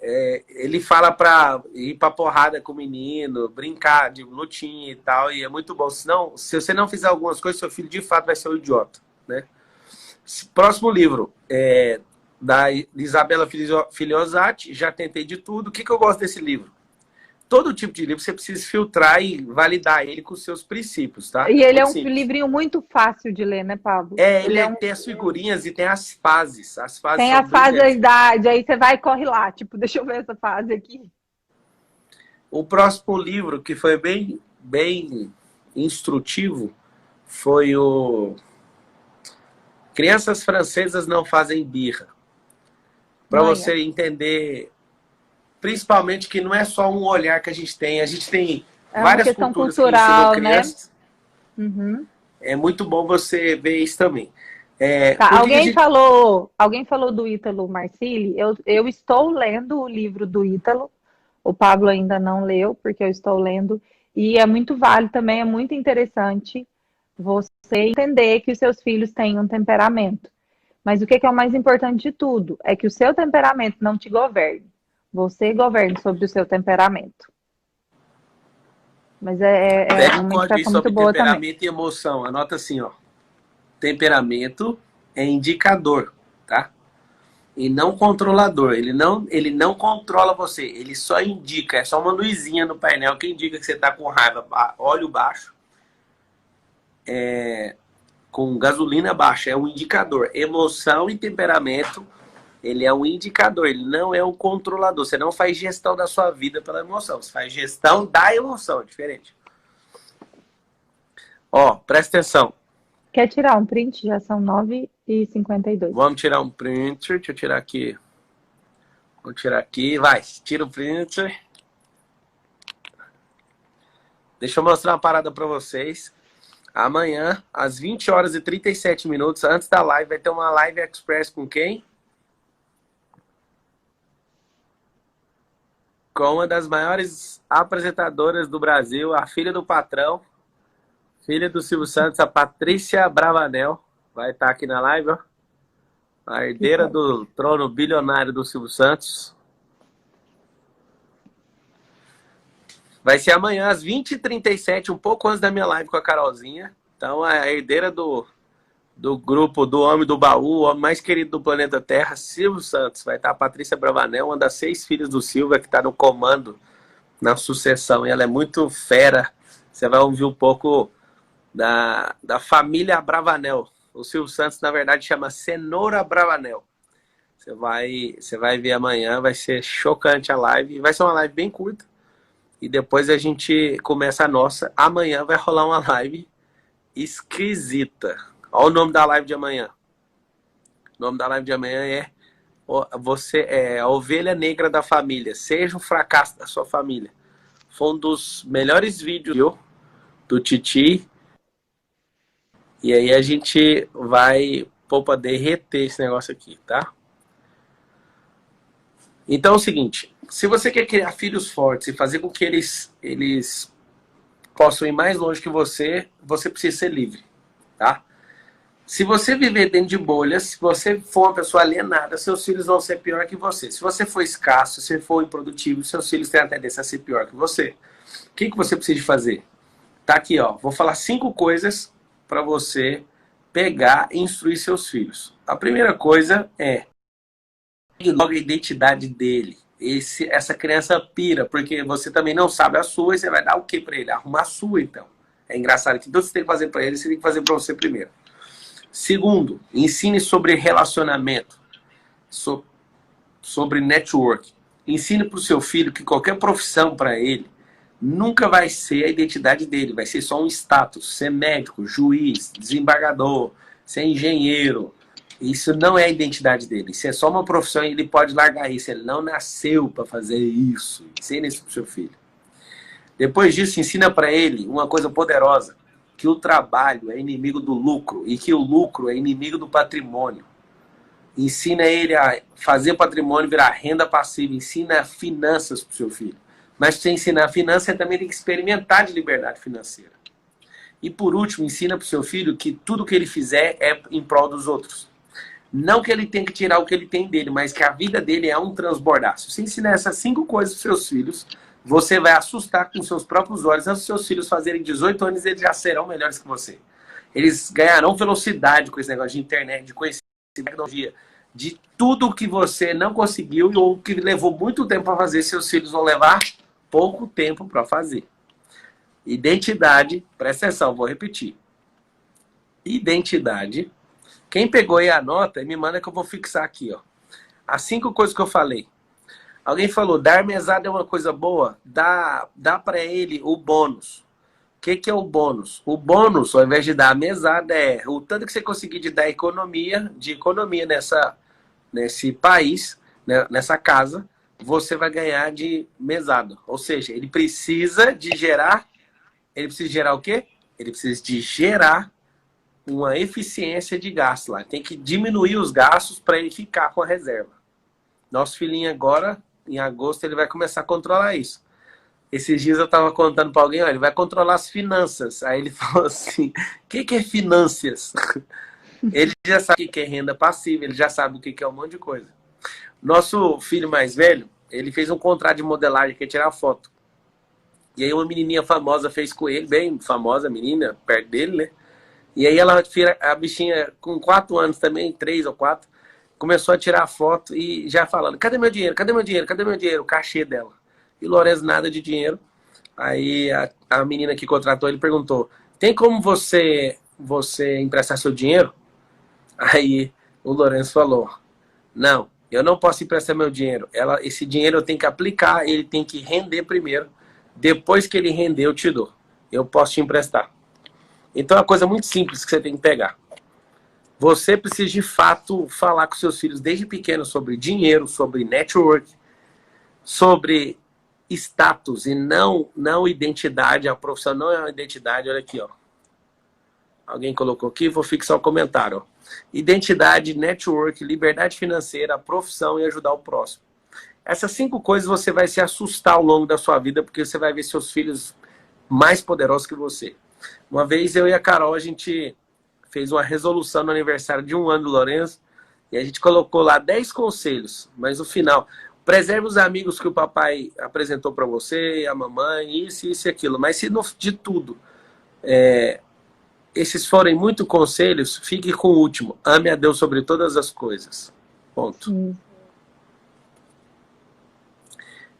ele fala para ir pra porrada com o menino, brincar de lutinha e tal, e é muito bom. Senão, se você não fizer algumas coisas, seu filho de fato vai ser um idiota, né? Próximo livro, da Isabela Filiosati, Já Tentei de Tudo. O que eu gosto desse livro? Todo tipo de livro você precisa filtrar e validar ele com os seus princípios, tá? E ele é Muito um simples. livrinho muito fácil de ler, né, Pablo? Ele tem as figurinhas e tem as fases. As fases Tem são a fase da brilhantes. idade, aí você vai e corre lá. Tipo, deixa eu ver essa fase aqui. O próximo livro, que foi bem instrutivo, foi o Crianças Francesas Não Fazem Birra. Para você entender, principalmente, que não é só um olhar que a gente tem várias questão culturas cultural, que ensinam crianças. Né? Uhum. É muito bom você ver isso também. Tá, alguém falou do Ítalo Marcilli. Eu estou lendo o livro do Ítalo. O Pablo ainda não leu, porque eu estou lendo. E é muito válido também, é muito interessante você entender que os seus filhos têm um temperamento. Mas o que é o mais importante de tudo? É que o seu temperamento não te governe. Você governe sobre o seu temperamento. Mas Pega um uma código aí indicação sobre muito boa também. temperamento e emoção. Anota assim, ó. Temperamento é indicador, tá? E não controlador. Ele não controla você. Ele só indica. É só uma luzinha no painel que indica que você tá com raiva. Óleo baixo. Com gasolina baixa. É um indicador. Emoção e temperamento, ele é um indicador. Ele não é um controlador. Você não faz gestão da sua vida pela emoção. Você faz gestão da emoção. É diferente. Ó, presta atenção. Quer tirar um print? Já são 9h52. Vamos tirar um print. Deixa eu tirar aqui. Vou tirar aqui. Vai, tira o print. Deixa eu mostrar uma parada para vocês. Amanhã, às 20h37, antes da live, vai ter uma live express com quem? Com uma das maiores apresentadoras do Brasil, a filha do patrão, filha do Silvio Santos, a Patrícia Bravanel. Vai estar aqui na live, ó. A herdeira do trono bilionário do Silvio Santos. Vai ser amanhã, às 20h37, um pouco antes da minha live com a Carolzinha. Então, a herdeira do grupo do Homem do Baú, o homem mais querido do planeta Terra, Silvio Santos. Vai estar a Patrícia Bravanel, uma das 6 filhas do Silvio, que está no comando, na sucessão. E ela é muito fera. Você vai ouvir um pouco da família Bravanel. O Silvio Santos, na verdade, chama Cenoura Bravanel. Você vai ver amanhã, vai ser chocante a live. Vai ser uma live bem curta. E depois a gente começa a nossa. Amanhã vai rolar uma live esquisita. Olha o nome da live de amanhã. O nome da live de amanhã é Você é a ovelha negra da família. Seja o fracasso da sua família. Foi um dos melhores vídeos do Titi. E aí a gente vai poder reter esse negócio aqui, tá? Então é o seguinte, se você quer criar filhos fortes e fazer com que eles possam ir mais longe que você precisa ser livre, tá? Se você viver dentro de bolhas, se você for uma pessoa alienada, seus filhos vão ser pior que você. Se você for escasso, se você for improdutivo, seus filhos têm a tendência a ser pior que você. O que você precisa fazer? Tá aqui, ó. Vou falar 5 coisas para você pegar e instruir seus filhos. A primeira coisa é logo a identidade dele. Essa criança pira, porque você também não sabe a sua e você vai dar o que para ele? Arrumar a sua, então. É engraçado que tudo que você tem que fazer para ele, você tem que fazer para você primeiro. Segundo, ensine sobre relacionamento, sobre network. Ensine para o seu filho que qualquer profissão para ele nunca vai ser a identidade dele, vai ser só um status. Ser médico, juiz, desembargador, ser engenheiro. Isso não é a identidade dele. Isso é só uma profissão e ele pode largar isso. Ele não nasceu para fazer isso. Ensine isso para o seu filho. Depois disso, ensina para ele uma coisa poderosa. Que o trabalho é inimigo do lucro e que o lucro é inimigo do patrimônio. Ensina ele a fazer patrimônio virar renda passiva. Ensina finanças para o seu filho. Mas para você ensinar finanças, você também tem que experimentar de liberdade financeira. E por último, ensina para o seu filho que tudo que ele fizer é em prol dos outros. Não que ele tenha que tirar o que ele tem dele, mas que a vida dele é um transbordar. Se você ensinar essas 5 coisas para os seus filhos, você vai assustar com seus próprios olhos. Antes dos seus filhos fazerem 18 anos, eles já serão melhores que você. Eles ganharão velocidade com esse negócio de internet, de conhecimento, de tecnologia, de tudo que você não conseguiu ou que levou muito tempo para fazer, seus filhos vão levar pouco tempo para fazer. Identidade, presta atenção, vou repetir. Identidade. Quem pegou aí a nota, me manda que eu vou fixar aqui, ó. As 5 coisas que eu falei. Alguém falou, dar mesada é uma coisa boa? Dá para ele o bônus. O que é o bônus? O bônus, ao invés de dar a mesada, é o tanto que você conseguir de dar economia nesse país, né, nessa casa, você vai ganhar de mesada. Ou seja, ele precisa gerar o quê? Ele precisa de gerar uma eficiência de gasto lá. Tem que diminuir os gastos para ele ficar com a reserva. Nosso filhinho agora, em agosto, ele vai começar a controlar isso. Esses dias eu estava contando para alguém, ó, ele vai controlar as finanças. Aí ele falou assim, o que é finanças? Ele já sabe o que é renda passiva, ele já sabe o que é um monte de coisa. Nosso filho mais velho, ele fez um contrato de modelagem, que é tirar foto. E aí uma menininha famosa fez com ele, bem famosa menina, perto dele, né? E aí a bichinha com 4 anos também, 3 ou 4, começou a tirar foto e já falando, cadê meu dinheiro, cadê meu dinheiro, cadê meu dinheiro? O cachê dela. E o Lourenço nada de dinheiro. Aí a menina que contratou ele perguntou, tem como você emprestar seu dinheiro? Aí o Lourenço falou, não, eu não posso emprestar meu dinheiro. Esse dinheiro eu tenho que aplicar, ele tem que render primeiro. Depois que ele render, eu te dou. Eu posso te emprestar. Então é uma coisa muito simples que você tem que pegar. Você precisa de fato falar com seus filhos desde pequeno sobre dinheiro, sobre network, sobre status e não identidade. A profissão não é uma identidade. Olha aqui, ó. Alguém colocou aqui, vou fixar o comentário. Ó. Identidade, network, liberdade financeira, profissão e ajudar o próximo. Essas 5 coisas você vai se assustar ao longo da sua vida, porque você vai ver seus filhos mais poderosos que você. Uma vez eu e a Carol, a gente fez uma resolução no aniversário de 1 ano do Lourenço, e a gente colocou lá 10 conselhos, mas no final, preserve os amigos que o papai apresentou para você, a mamãe, isso e aquilo. Mas se de tudo, esses forem muito conselhos, fique com o último. Ame a Deus sobre todas as coisas. Ponto.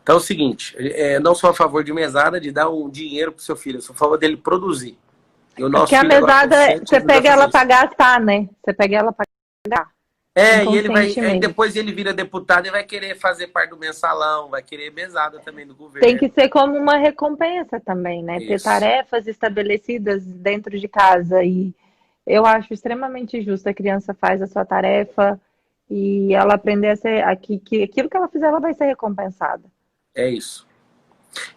Então é o seguinte, não sou a favor de mesada, de dar um dinheiro pro seu filho, eu sou a favor dele produzir. E o nosso porque a mesada, você pega ela para gastar, né? Você pega ela para gastar. E ele vai, depois ele vira deputado e vai querer fazer parte do mensalão, vai querer mesada também do governo. Tem que ser como uma recompensa também, né? Isso. Ter tarefas estabelecidas dentro de casa. E eu acho extremamente justo. A criança faz a sua tarefa e ela aprender a ser que aquilo que ela fizer, ela vai ser recompensada. É isso.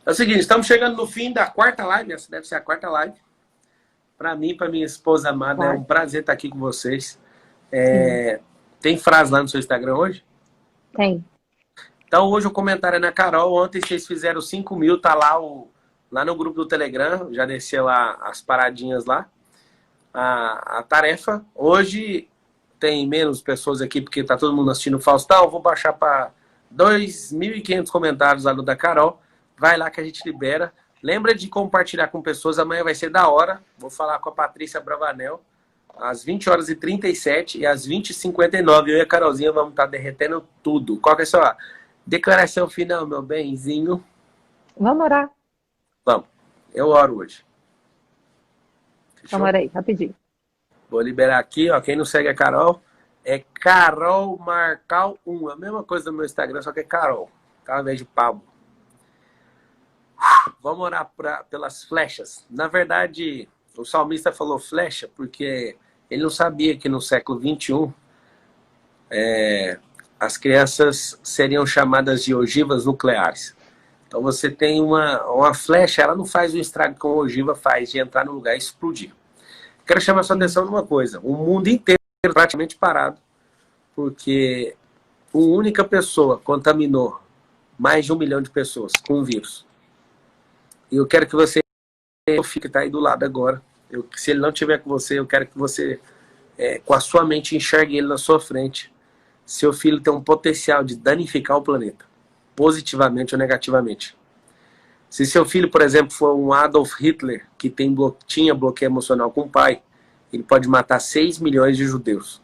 É o seguinte, estamos chegando no fim da 4ª live, essa deve ser a 4ª live. Para mim, para minha esposa amada, é um prazer estar aqui com vocês. Tem frase lá no seu Instagram hoje? Tem. Então, hoje o comentário é na Carol. Ontem vocês fizeram 5 mil, tá lá no grupo do Telegram. Já desceu lá as paradinhas lá. A tarefa. Hoje tem menos pessoas aqui, porque tá todo mundo assistindo o Faustão. Vou baixar para 2.500 comentários lá no da Carol. Vai lá que a gente libera. Lembra de compartilhar com pessoas. Amanhã vai ser da hora. Vou falar com a Patrícia Bravanel. Às 20h37 e às 20h59. Eu e a Carolzinha vamos estar derretendo tudo. Qual que é a sua declaração final, meu benzinho? Vamos orar. Vamos. Eu oro hoje. Fechou? Vamos orar aí, rapidinho. Vou liberar aqui, ó. Quem não segue a Carol, é Carol Marcal 1. A mesma coisa no meu Instagram, só que é Carol. Tá ao invés de Pablo. Vamos orar pelas flechas. Na verdade, o salmista falou flecha porque ele não sabia que no século XXI as crianças seriam chamadas de ogivas nucleares. Então você tem uma flecha, ela não faz o estrago que uma ogiva faz de entrar no lugar e explodir. Quero chamar sua atenção numa coisa. O mundo inteiro praticamente parado porque uma única pessoa contaminou mais de 1 milhão de pessoas com o vírus. E eu quero que você fique tá aí do lado agora. Se ele não estiver com você, eu quero que você, com a sua mente, enxergue ele na sua frente. Seu filho tem um potencial de danificar o planeta, positivamente ou negativamente. Se seu filho, por exemplo, for um Adolf Hitler, que tinha bloqueio emocional com o pai, ele pode matar 6 milhões de judeus.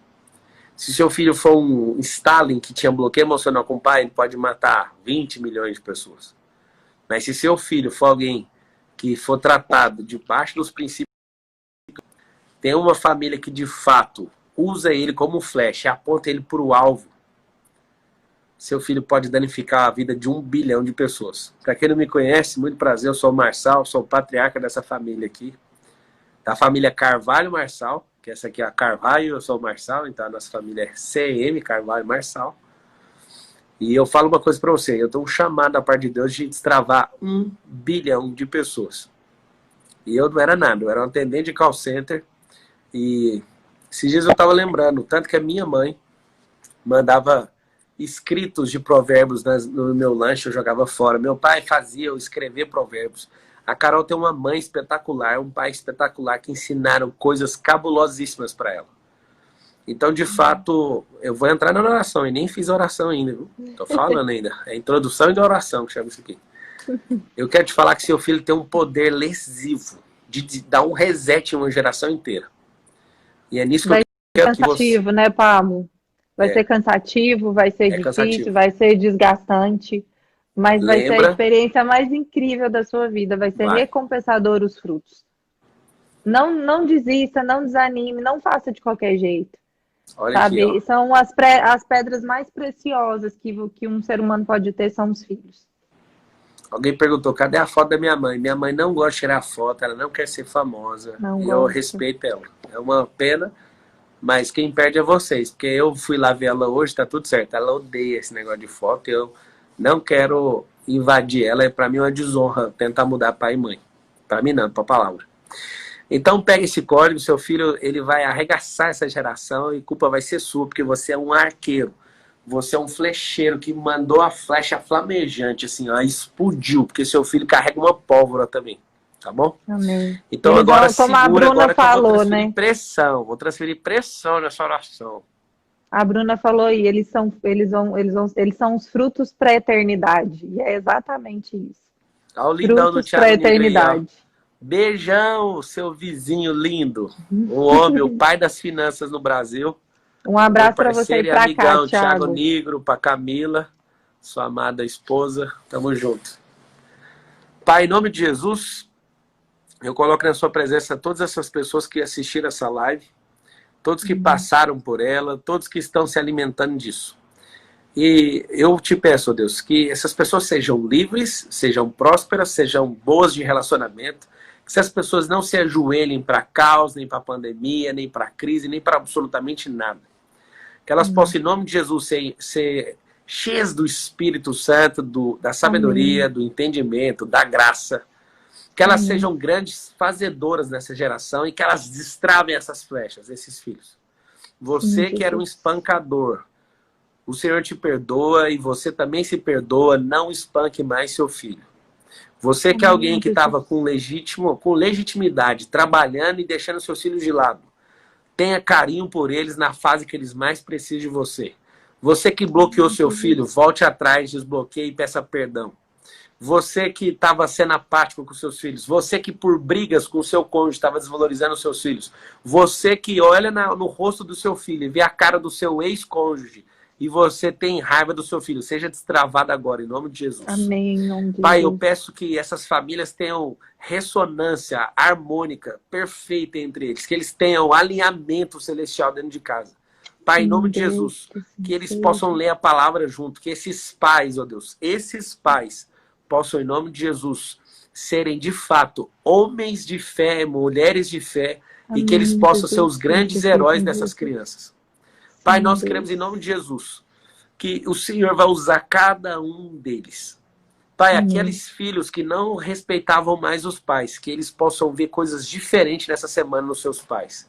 Se seu filho for um Stalin, que tinha bloqueio emocional com o pai, ele pode matar 20 milhões de pessoas. Mas se seu filho for alguém que for tratado debaixo dos princípios, tem uma família que de fato usa ele como flecha, aponta ele para o alvo, seu filho pode danificar a vida de 1 bilhão de pessoas. Para quem não me conhece, muito prazer, eu sou o Marçal, sou o patriarca dessa família aqui. Da família Carvalho Marçal, que essa aqui é a Carvalho, eu sou o Marçal, então a nossa família é CM, Carvalho Marçal. E eu falo uma coisa para você, eu estou chamado da parte de Deus de destravar 1 bilhão de pessoas. E eu não era nada, eu era um atendente de call center. E esses dias eu estava lembrando, tanto que a minha mãe mandava escritos de provérbios no meu lanche, eu jogava fora. Meu pai fazia eu escrever provérbios. A Carol tem uma mãe espetacular, um pai espetacular, que ensinaram coisas cabulosíssimas para ela. Então, de fato, eu vou entrar na oração, e nem fiz oração ainda, viu? Tô falando ainda. É introdução e oração que chama isso aqui. Eu quero te falar que seu filho tem um poder lesivo de dar um reset em uma geração inteira. E é nisso que eu quero que você... cansativo, né, Pablo? Vai ser cansativo, vai ser difícil, cansativo. Vai ser desgastante, mas vai ser a experiência mais incrível da sua vida, vai ser recompensador os frutos. Não desista, não desanime, não faça de qualquer jeito. Olha sabe? Aqui, são as pedras mais preciosas que um ser humano pode ter, são os filhos. Alguém perguntou, cadê a foto da minha mãe? Minha mãe não gosta de tirar foto, ela não quer ser famosa. E eu respeito ela. É uma pena, mas quem perde é vocês. Porque eu fui lá ver ela hoje, tá tudo certo. Ela odeia esse negócio de foto. Eu não quero invadir ela. É pra mim uma desonra tentar mudar pai e mãe. Pra mim não, pra palavra. Então pega esse código, seu filho ele vai arregaçar essa geração e a culpa vai ser sua, porque você é um arqueiro. Você é um flecheiro que mandou a flecha flamejante, assim, ó, explodiu, porque seu filho carrega uma pólvora também, tá bom? Amém. Então agora segura, a Bruna agora falou, que eu vou transferir né? pressão, vou transferir pressão nessa oração. A Bruna falou aí, eles são os frutos para a eternidade, e é exatamente isso. Olha o lindão do Thiago para a eternidade. Beijão, seu vizinho lindo, o homem, o pai das finanças no Brasil. Um abraço para você e para cá, Thiago Nigro, para Camila, sua amada esposa. Tamo junto. Pai, em nome de Jesus, eu coloco na sua presença todas essas pessoas que assistiram essa live, todos que passaram por ela, todos que estão se alimentando disso. E eu te peço, ó Deus, que essas pessoas sejam livres, sejam prósperas, sejam boas de relacionamento, que essas pessoas não se ajoelhem para caos, nem para pandemia, nem para crise, nem para absolutamente nada. Que elas possam, em nome de Jesus, ser cheias do Espírito Santo, da sabedoria, do entendimento, da graça. Que elas sejam grandes fazedoras nessa geração e que elas destravem essas flechas, esses filhos. Você que era um espancador, o Senhor te perdoa e você também se perdoa, não espanque mais seu filho. Você que é alguém que estava com legitimidade, trabalhando e deixando seus filhos de lado. Tenha carinho por eles na fase que eles mais precisam de você. Você que bloqueou seu filho, volte atrás, desbloqueie e peça perdão. Você que estava sendo apático com seus filhos. Você que por brigas com seu cônjuge estava desvalorizando os seus filhos. Você que olha no rosto do seu filho e vê a cara do seu ex-cônjuge e você tem raiva do seu filho. Seja destravado agora, em nome de Jesus. Amém, em nome de Pai, Jesus. eu peço que essas famílias tenham ressonância harmônica perfeita entre eles. Que eles tenham alinhamento celestial dentro de casa. Pai, em nome de Jesus, que eles possam ler a palavra junto. Que esses pais, ó Deus, esses pais possam, em nome de Jesus, serem de fato homens de fé, mulheres de fé. Amém, e que eles possam ser os grandes heróis dessas crianças. Pai, nós queremos, em nome de Jesus, que o Senhor vai usar cada um deles. Pai, aqueles filhos que não respeitavam mais os pais, que eles possam ver coisas diferentes nessa semana nos seus pais.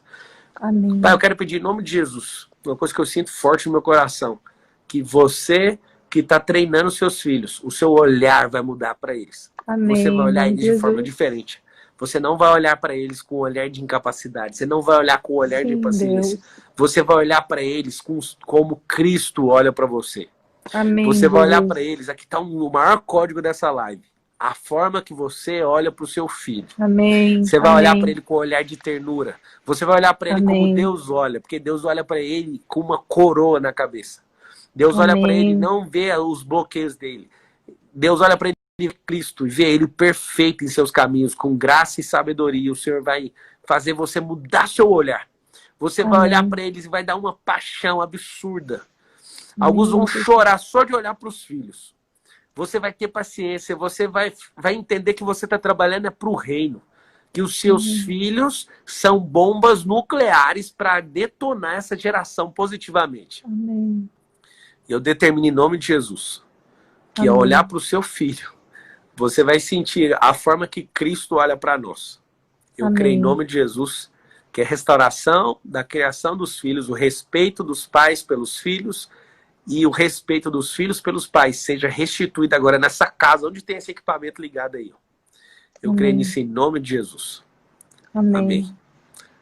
Pai, eu quero pedir, em nome de Jesus, uma coisa que eu sinto forte no meu coração, que você que está treinando seus filhos. O seu olhar vai mudar para eles. Amém. Você vai olhar eles de Jesus. forma diferente. Você não vai olhar para eles com um olhar de incapacidade. Você não vai olhar com um olhar de Sim, impaciência. Deus. Você vai olhar para eles como Cristo olha para você. Amém, Você vai olhar Jesus. para eles. Aqui está o maior código dessa live. A forma que você olha para o seu filho. Amém. Você vai olhar para Amém. ele com um olhar de ternura. Você vai olhar para ele como Amém. Deus olha. Porque Deus olha para ele com uma coroa na cabeça. Deus olha para ele e Amém. não vê os bloqueios dele. Deus olha para ele e vê Cristo, e vê ele perfeito em seus caminhos, com graça e sabedoria. O Senhor vai fazer você mudar seu olhar. Você vai Amém. olhar para eles e vai dar uma paixão absurda. Amém, Alguns vão Jesus. chorar só de olhar para os filhos. Você vai ter paciência, você vai entender que você está trabalhando para o reino. Que os seus filhos são bombas nucleares para detonar essa geração positivamente. Amém. Eu determino em nome de Jesus que ao Amém. olhar para o seu filho, você vai sentir a forma que Cristo olha para nós. Eu creio em Amém. nome de Jesus que a restauração da criação dos filhos, o respeito dos pais pelos filhos e o respeito dos filhos pelos pais seja restituído agora nessa casa onde tem esse equipamento ligado aí. Eu creio Amém. nisso em nome de Jesus. Amém. Amém.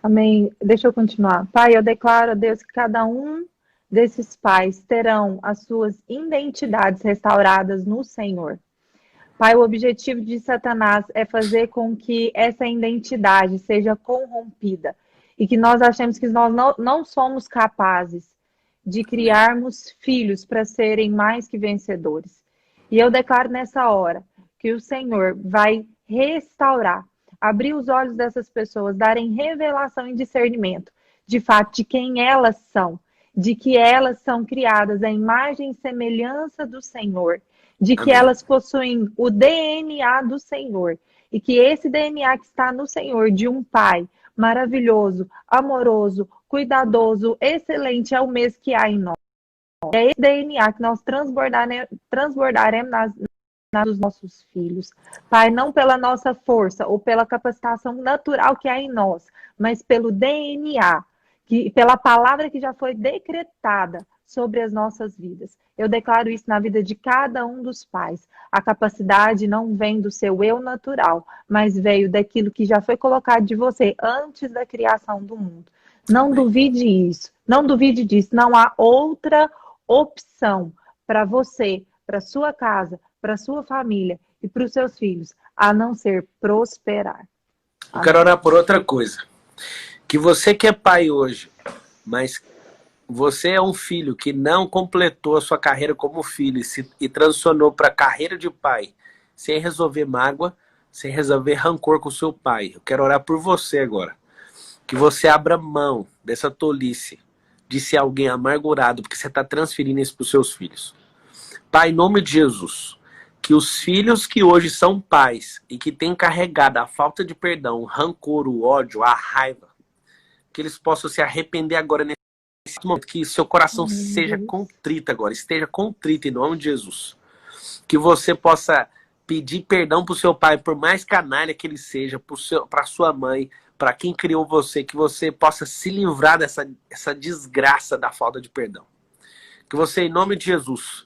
Amém. Deixa eu continuar. Pai, eu declaro a Deus que cada um desses pais terão as suas identidades restauradas no Senhor. Pai, o objetivo de Satanás é fazer com que essa identidade seja corrompida e que nós achemos que nós não somos capazes de criarmos filhos para serem mais que vencedores. E eu declaro nessa hora que o Senhor vai restaurar, abrir os olhos dessas pessoas, darem revelação e discernimento, de fato, de quem elas são, de que elas são criadas à imagem e semelhança do Senhor, de que Amém. elas possuem o DNA do Senhor, e que esse DNA que está no Senhor, de um pai maravilhoso, amoroso, cuidadoso, excelente, é o mesmo que há em nós. É esse DNA que nós transbordaremos dos nossos filhos. Pai, não pela nossa força ou pela capacitação natural que há em nós, mas pelo DNA, pela palavra que já foi decretada sobre as nossas vidas. Eu declaro isso na vida de cada um dos pais. A capacidade não vem do seu eu natural, mas veio daquilo que já foi colocado de você antes da criação do mundo. Não duvide isso. Não duvide disso. Não há outra opção para você, para sua casa, para sua família e para os seus filhos, a não ser prosperar. Eu quero orar por outra coisa. Que você que é pai hoje, mas você é um filho que não completou a sua carreira como filho e transicionou para a carreira de pai, sem resolver mágoa, sem resolver rancor com o seu pai. Eu quero orar por você agora. Que você abra mão dessa tolice de ser alguém amargurado, porque você está transferindo isso para os seus filhos. Pai, em nome de Jesus, que os filhos que hoje são pais e que têm carregado a falta de perdão, o rancor, o ódio, a raiva, que eles possam se arrepender agora nesse momento, que seu coração seja contrito agora, esteja contrito em nome de Jesus. Que você possa pedir perdão para o seu pai, por mais canalha que ele seja, para sua mãe, para quem criou você, que você possa se livrar dessa desgraça da falta de perdão. Que você, em nome de Jesus,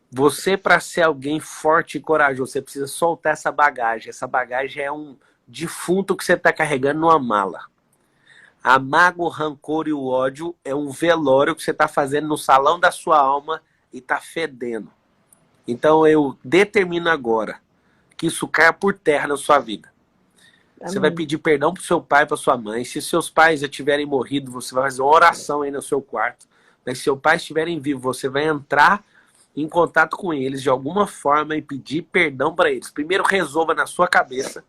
você, para ser alguém forte e corajoso, você precisa soltar essa bagagem. Essa bagagem é um defunto que você está carregando numa mala. A mágoa, o rancor e o ódio é um velório que você está fazendo no salão da sua alma e está fedendo. Então eu determino agora que isso caia por terra na sua vida. Amém. Você vai pedir perdão para o seu pai e para sua mãe. Se seus pais já tiverem morrido, você vai fazer uma oração aí no seu quarto. Mas se seus pais estiverem vivos, você vai entrar em contato com eles de alguma forma e pedir perdão para eles. Primeiro, resolva na sua cabeça.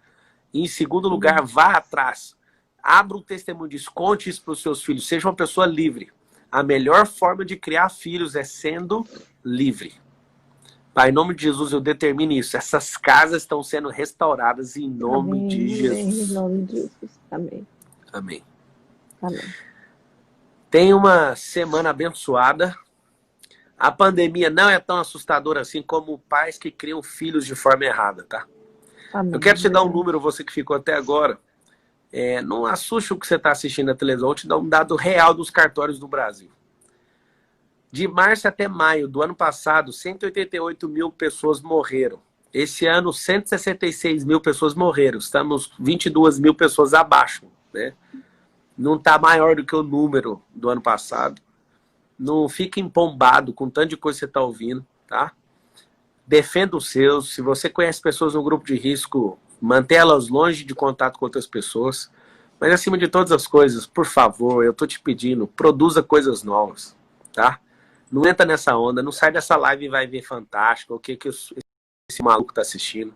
E em segundo lugar, vá atrás. Abra um testemunho disso, conte isso para os seus filhos. Seja uma pessoa livre. A melhor forma de criar filhos é sendo livre. Pai, em nome de Jesus, eu determino isso. Essas casas estão sendo restauradas em nome Amém. de Jesus. Em nome de Jesus. Amém. Amém. Amém. Tenha uma semana abençoada. A pandemia não é tão assustadora assim como pais que criam filhos de forma errada, tá? Amém. Eu quero te dar um número, você que ficou até agora. Não assuste o que você está assistindo na televisão, eu te dar um dado real dos cartórios do Brasil. De março até maio do ano passado, 188 mil pessoas morreram. Esse ano, 166 mil pessoas morreram. Estamos 22 mil pessoas abaixo, né? Não está maior do que o número do ano passado. Não fique empombado com tanto de coisa que você está ouvindo, tá? Defenda os seus. Se você conhece pessoas no grupo de risco, mantê-las longe de contato com outras pessoas. Mas acima de todas as coisas, por favor, eu estou te pedindo, produza coisas novas, tá? Não entra nessa onda, não sai dessa live e vai ver fantástico, o que esse maluco está assistindo.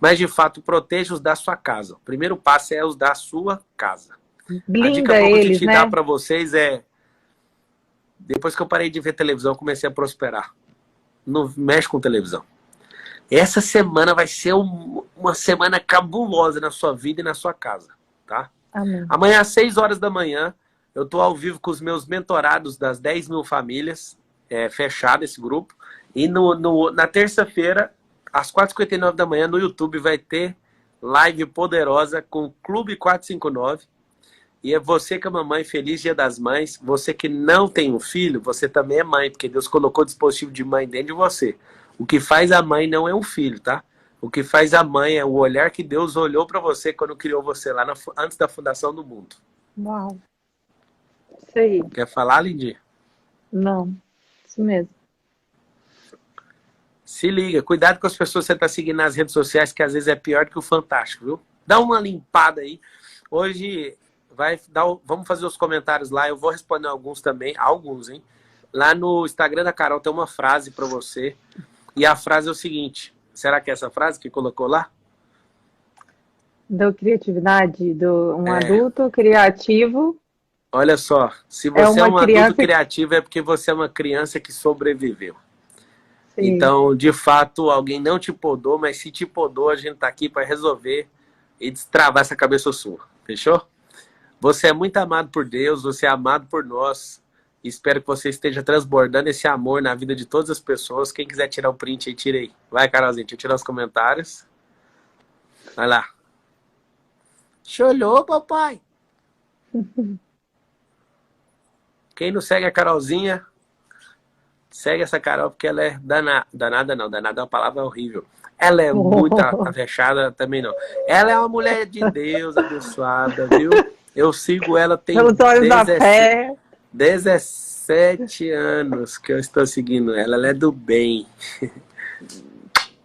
Mas, de fato, proteja os da sua casa. O primeiro passo é os da sua casa. A dica Blinda que eu eles, te né? dar para vocês é... Depois que eu parei de ver televisão, eu comecei a prosperar. Não mexe com televisão. Essa semana vai ser uma semana cabulosa na sua vida e na sua casa, tá? Amém. Amanhã às 6 horas da manhã, eu estou ao vivo com os meus mentorados das 10 mil famílias, fechado esse grupo. E na terça-feira, às 4h59 da manhã, no YouTube, vai ter live poderosa com o Clube 459. E é você que é mamãe, feliz Dia das Mães. Você que não tem um filho, você também é mãe, porque Deus colocou o dispositivo de mãe dentro de você. O que faz a mãe não é um filho, tá? O que faz a mãe é o olhar que Deus olhou para você quando criou você lá antes da fundação do mundo. Uau. Isso aí. Quer falar, Lindy? Não. Isso mesmo. Se liga, cuidado com as pessoas que você está seguindo nas redes sociais, que às vezes é pior do que o Fantástico, viu? Dá uma limpada aí. Hoje vamos fazer os comentários lá, eu vou responder alguns também, alguns, hein? Lá no Instagram da Carol tem uma frase para você, e a frase é o seguinte, será que é essa frase que colocou lá? Da criatividade, um adulto criativo. Olha só, se você é um criança... adulto criativo é porque você é uma criança que sobreviveu. Sim. Então, de fato, alguém não te podou, mas se te podou, a gente tá aqui para resolver e destravar essa cabeça sua. Fechou? Você é muito amado por Deus, você é amado por nós. Espero que você esteja transbordando esse amor na vida de todas as pessoas. Quem quiser tirar o print aí, tira aí. Vai, Carolzinha, deixa eu tirar os comentários. Vai lá. Cholhou, papai. Quem não segue a Carolzinha, segue essa Carol, porque ela é danada. Danada não, danada é uma palavra horrível. Ela é muito avexada também não. Ela é uma mulher de Deus, abençoada, viu? Eu sigo ela tem 17 anos que eu estou seguindo ela. Ela é do bem.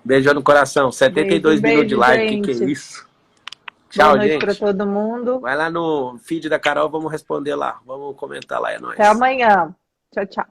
Beijão no coração. 72 minutos de live, o que é isso? Tchau, boa noite gente. Para todo mundo. Vai lá no feed da Carol, vamos responder lá. Vamos comentar lá, é nóis. Até amanhã. Tchau, tchau.